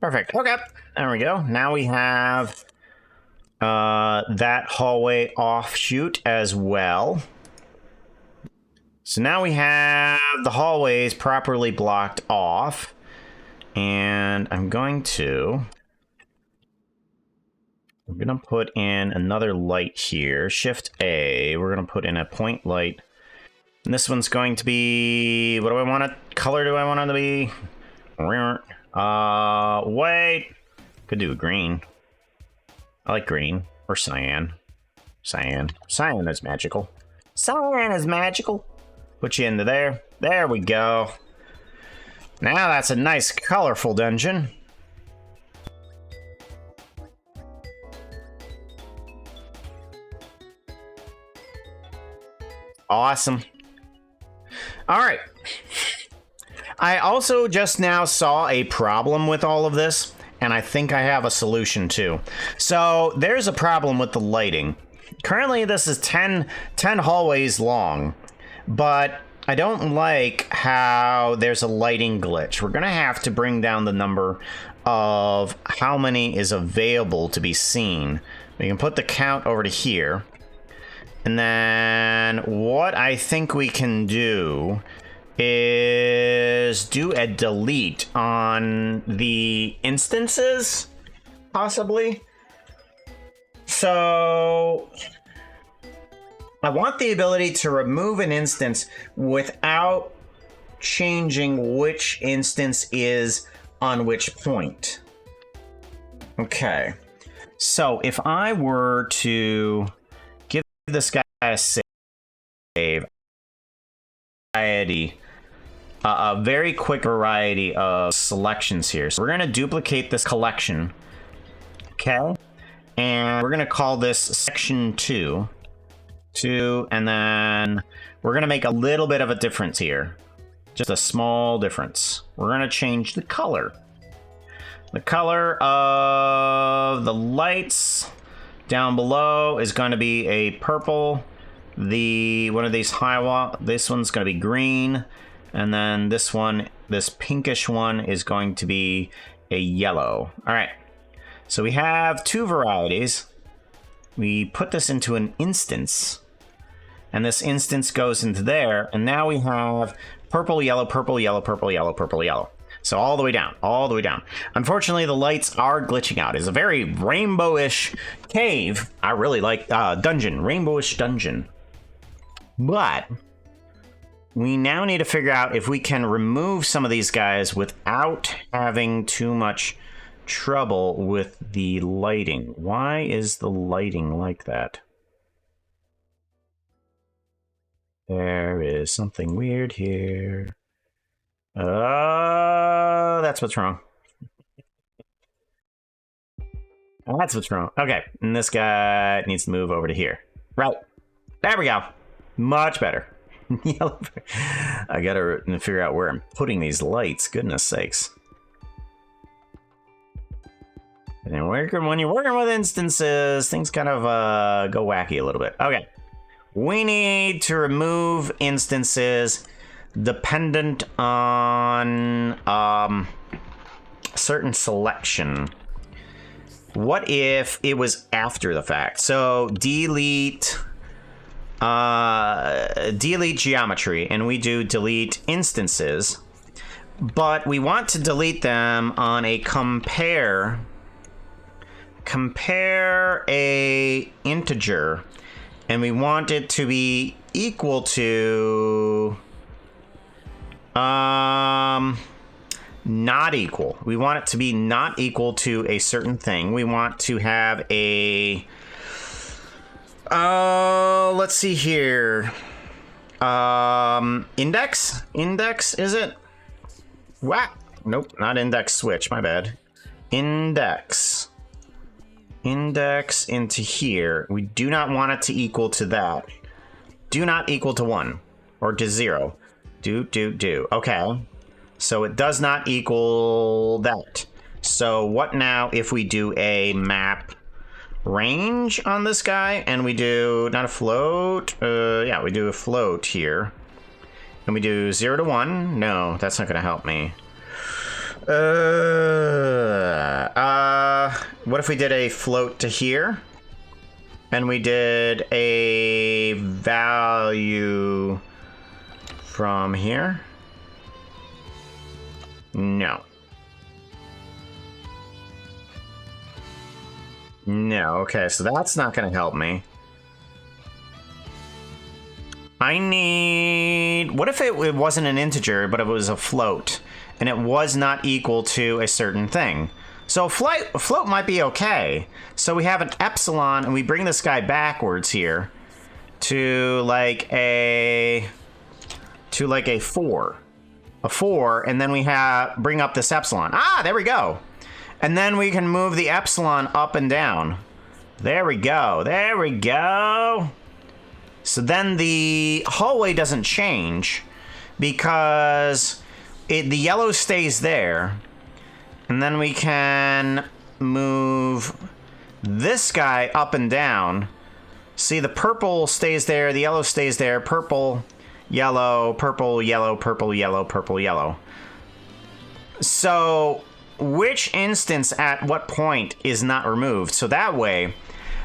Perfect. Okay, there we go. Now we have that hallway offshoot as well. So now we have the hallways properly blocked off. And I'm going to put in another light here. Shift A. We're going to put in a point light. And this one's going to be... What do I want it? Color do I want it to be? Wait. Could do a green. I like green. Or cyan. Cyan. Cyan is magical. Cyan is magical. Put you into there. There we go. Now that's a nice, colorful dungeon. Awesome. All right. I also just now saw a problem with all of this, and I think I have a solution too. So there's a problem with the lighting. Currently, this is 10 hallways long, but I don't like how there's a lighting glitch. We're going to have to bring down the number of how many is available to be seen. We can put the count over to here. And then what I think we can do is do a delete on the instances, possibly. So I want the ability to remove an instance without changing which instance is on which point. Okay. So if I were to give this guy a save, a very quick variety of selections here. So we're going to duplicate this collection. Okay. And we're going to call this section 2. And then we're going to make a little bit of a difference here. Just a small difference. We're going to change the color. The color of the lights down below is going to be a purple. One of these this one's going to be green. And then this one, this pinkish one, is going to be a yellow. All right. So we have 2 varieties. We put this into an instance. And this instance goes into there. And now we have purple, yellow, purple, yellow, purple, yellow, purple, yellow. So all the way down, all the way down. Unfortunately, the lights are glitching out. It's a very rainbowish cave. I really like dungeon, rainbowish dungeon. But we now need to figure out if we can remove some of these guys without having too much trouble with the lighting. Why is the lighting like that? There is something weird here. Oh, that's what's wrong. That's what's wrong. Okay, and this guy needs to move over to here. Right. There we go. Much better. I gotta figure out where I'm putting these lights. Goodness sakes. And then when you're working with instances, things kind of go wacky a little bit. Okay. We need to remove instances dependent on certain selection. What if it was after the fact? So delete geometry, and we do delete instances, but we want to delete them on a compare a integer, and we want it to be equal to not equal. We want it to be not equal to a certain thing. We want to have a let's see here. Index, is it? What? Nope, not index switch, my bad. Index into here. We do not want it to equal to that. Do not equal to 1 or to 0. Do. Okay. So it does not equal that. So what now if we do a map range on this guy, and we do not a float? Yeah, we do a float here. And we do 0 to 1. No, that's not going to help me. What if we did a float to here? And we did a value from here. No. No, okay, so that's not going to help me. I need... What if it wasn't an integer, but it was a float, and it was not equal to a certain thing? So a float might be okay. So we have an epsilon, and we bring this guy backwards here to like a 4. A 4, and then we bring up this epsilon. Ah, there we go. And then we can move the epsilon up and down. There we go. There we go. So then the hallway doesn't change because the yellow stays there. And then we can move this guy up and down. See, the purple stays there, the yellow stays there, purple, yellow, purple, yellow, purple, yellow, purple, yellow. So which instance at what point is not removed? So that way,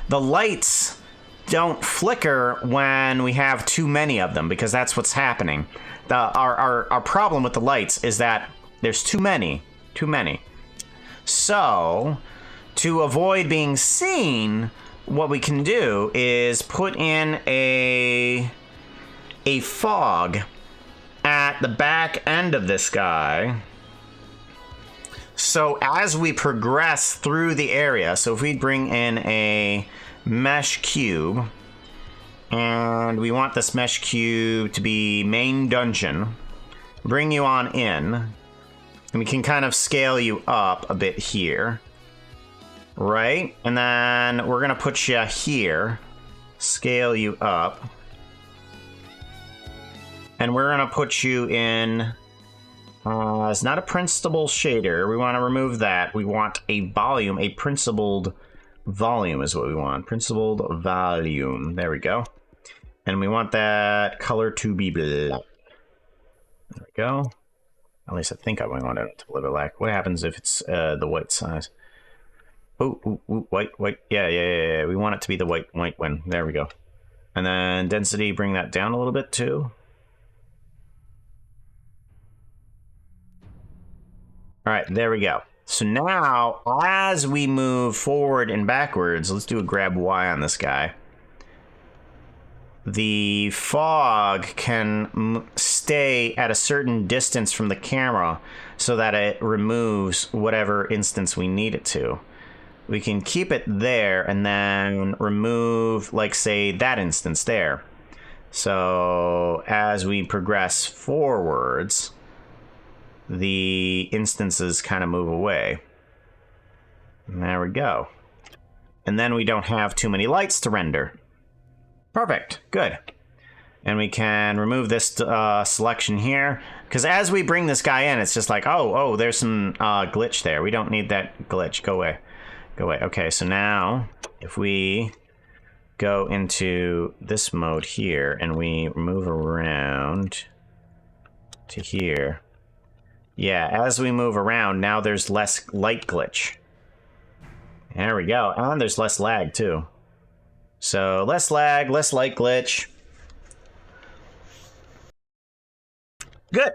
the lights don't flicker when we have too many of them, because that's what's happening. Our problem with the lights is that there's too many. So to avoid being seen, what we can do is put in a fog at the back end of this guy. So as we progress through the area, so if we bring in a mesh cube, and we want this mesh cube to be main dungeon, bring you on in, and we can kind of scale you up a bit here, right? And then we're gonna put you here, scale you up, and we're gonna put you in. It's not a principled shader. We want to remove that. We want a volume, a principled volume is what we want. Principled volume. There we go. And we want that color to be black. There we go. At least I think I want it to be black. What happens if it's the white size? Oh, white. Yeah. We want it to be the white one. There we go. And then density, bring that down a little bit too. All right, there we go. So now, as we move forward and backwards, let's do a grab Y on this guy. The fog can stay at a certain distance from the camera so that it removes whatever instance we need it to. We can keep it there and then remove, like, say, that instance there. So as we progress forwards, the instances kind of move away. And there we go. And then we don't have too many lights to render. Perfect. Good. And we can remove this selection here, because as we bring this guy in, it's just like, oh, there's some glitch there. We don't need that glitch. Go away. Okay, so now if we go into this mode here and we move around to here, yeah, as we move around, now there's less light glitch. There we go. And there's less lag, too. So, less lag, less light glitch. Good.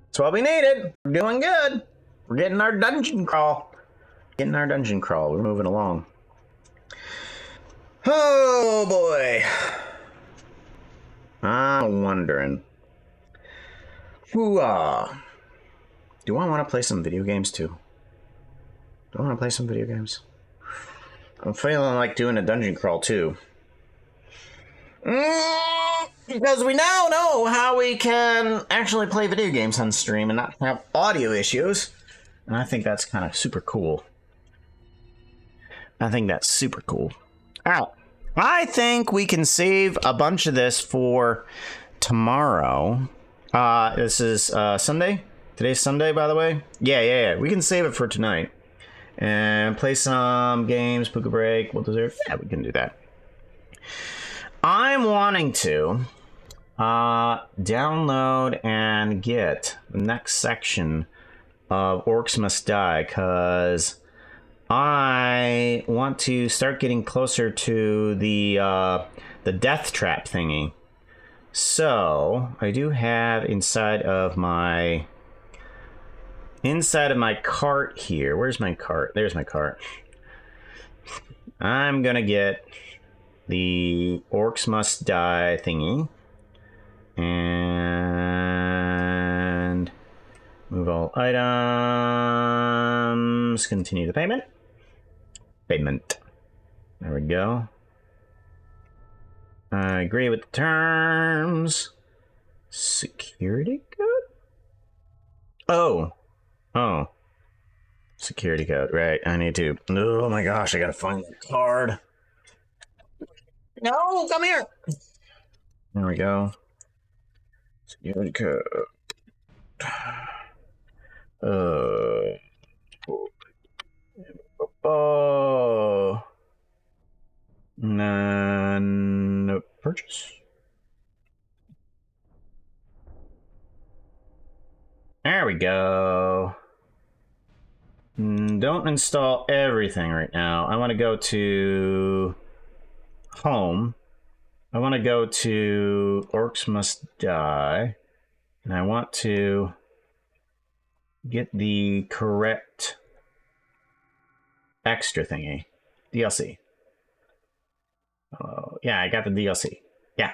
That's what we needed. We're doing good. We're getting our dungeon crawl. We're moving along. Oh, boy. I'm wondering. Do I want to play some video games too? I'm feeling like doing a dungeon crawl too. Because we now know how we can actually play video games on stream and not have audio issues. And I think that's kind of super cool. Alright. I think we can save a bunch of this for tomorrow. This is Sunday. Today's Sunday, by the way. Yeah. We can save it for tonight and play some games. Puka break. We'll deserve. Yeah, we can do that. I'm wanting to download and get the next section of Orcs Must Die, because I want to start getting closer to the death trap thingy. So I do have inside of my cart here. Where's my cart? There's my cart. I'm gonna get the Orcs Must Die thingy and move all items. Continue the payment. Payment. There we go. I agree with the terms. Security code? Oh. Security code, right. I need to. Oh my gosh, I gotta find the card. No, come here. There we go. Security code. No purchase. There we go. Don't install everything right now. I want to go to home. I want to go to Orcs Must Die. And I want to get the correct extra thingy. DLC. Oh, yeah, I got the DLC. Yeah.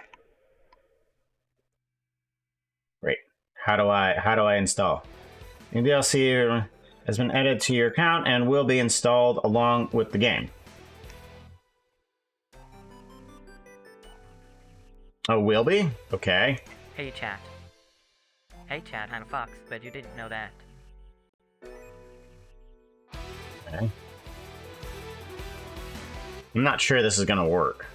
Great. How do I install? The DLC has been added to your account and will be installed along with the game. Oh, will be? Okay. Hey chat. Hey chat, I'm Fox, but you didn't know that. Okay. I'm not sure this is gonna work.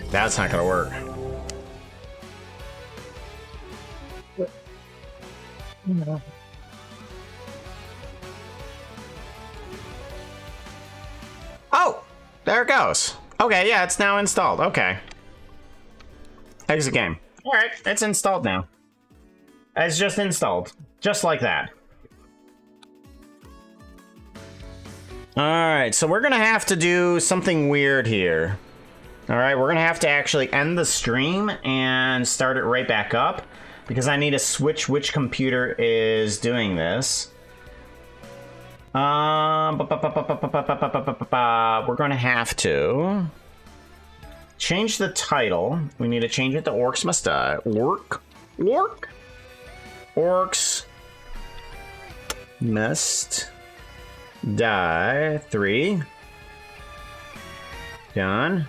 That's not gonna work. Oh! There it goes. Okay, yeah, it's now installed. Okay. Exit game. Alright, it's installed now. It's just installed. Just like that. Alright, so we're gonna have to do something weird here. Alright, we're gonna have to actually end the stream and start it right back up. Because I need to switch which computer is doing this. We're gonna have to change the title. We need to change it to Orcs Must Die. Orcs Must Die 3. Done.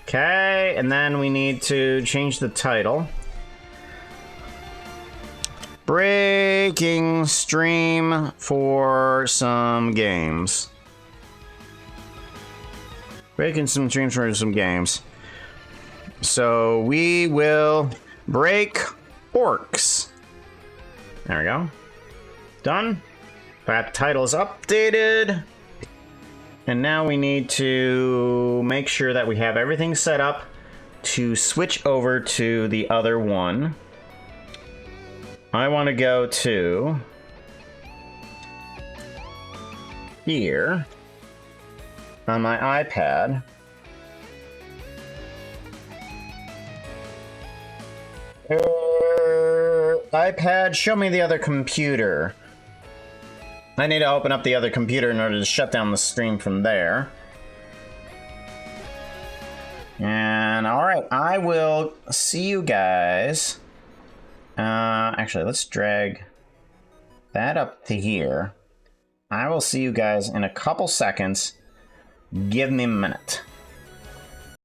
Okay, and then we need to change the title. Breaking stream for some games. Breaking some streams for some games. So we will break orcs. There we go. Done. That title is updated. And now we need to make sure that we have everything set up to switch over to the other one. I want to go to here on my iPad. iPad, show me the other computer. I need to open up the other computer in order to shut down the stream from there. And alright, I will see you guys. Actually, let's drag that up to here. I will see you guys in a couple seconds. Give me a minute.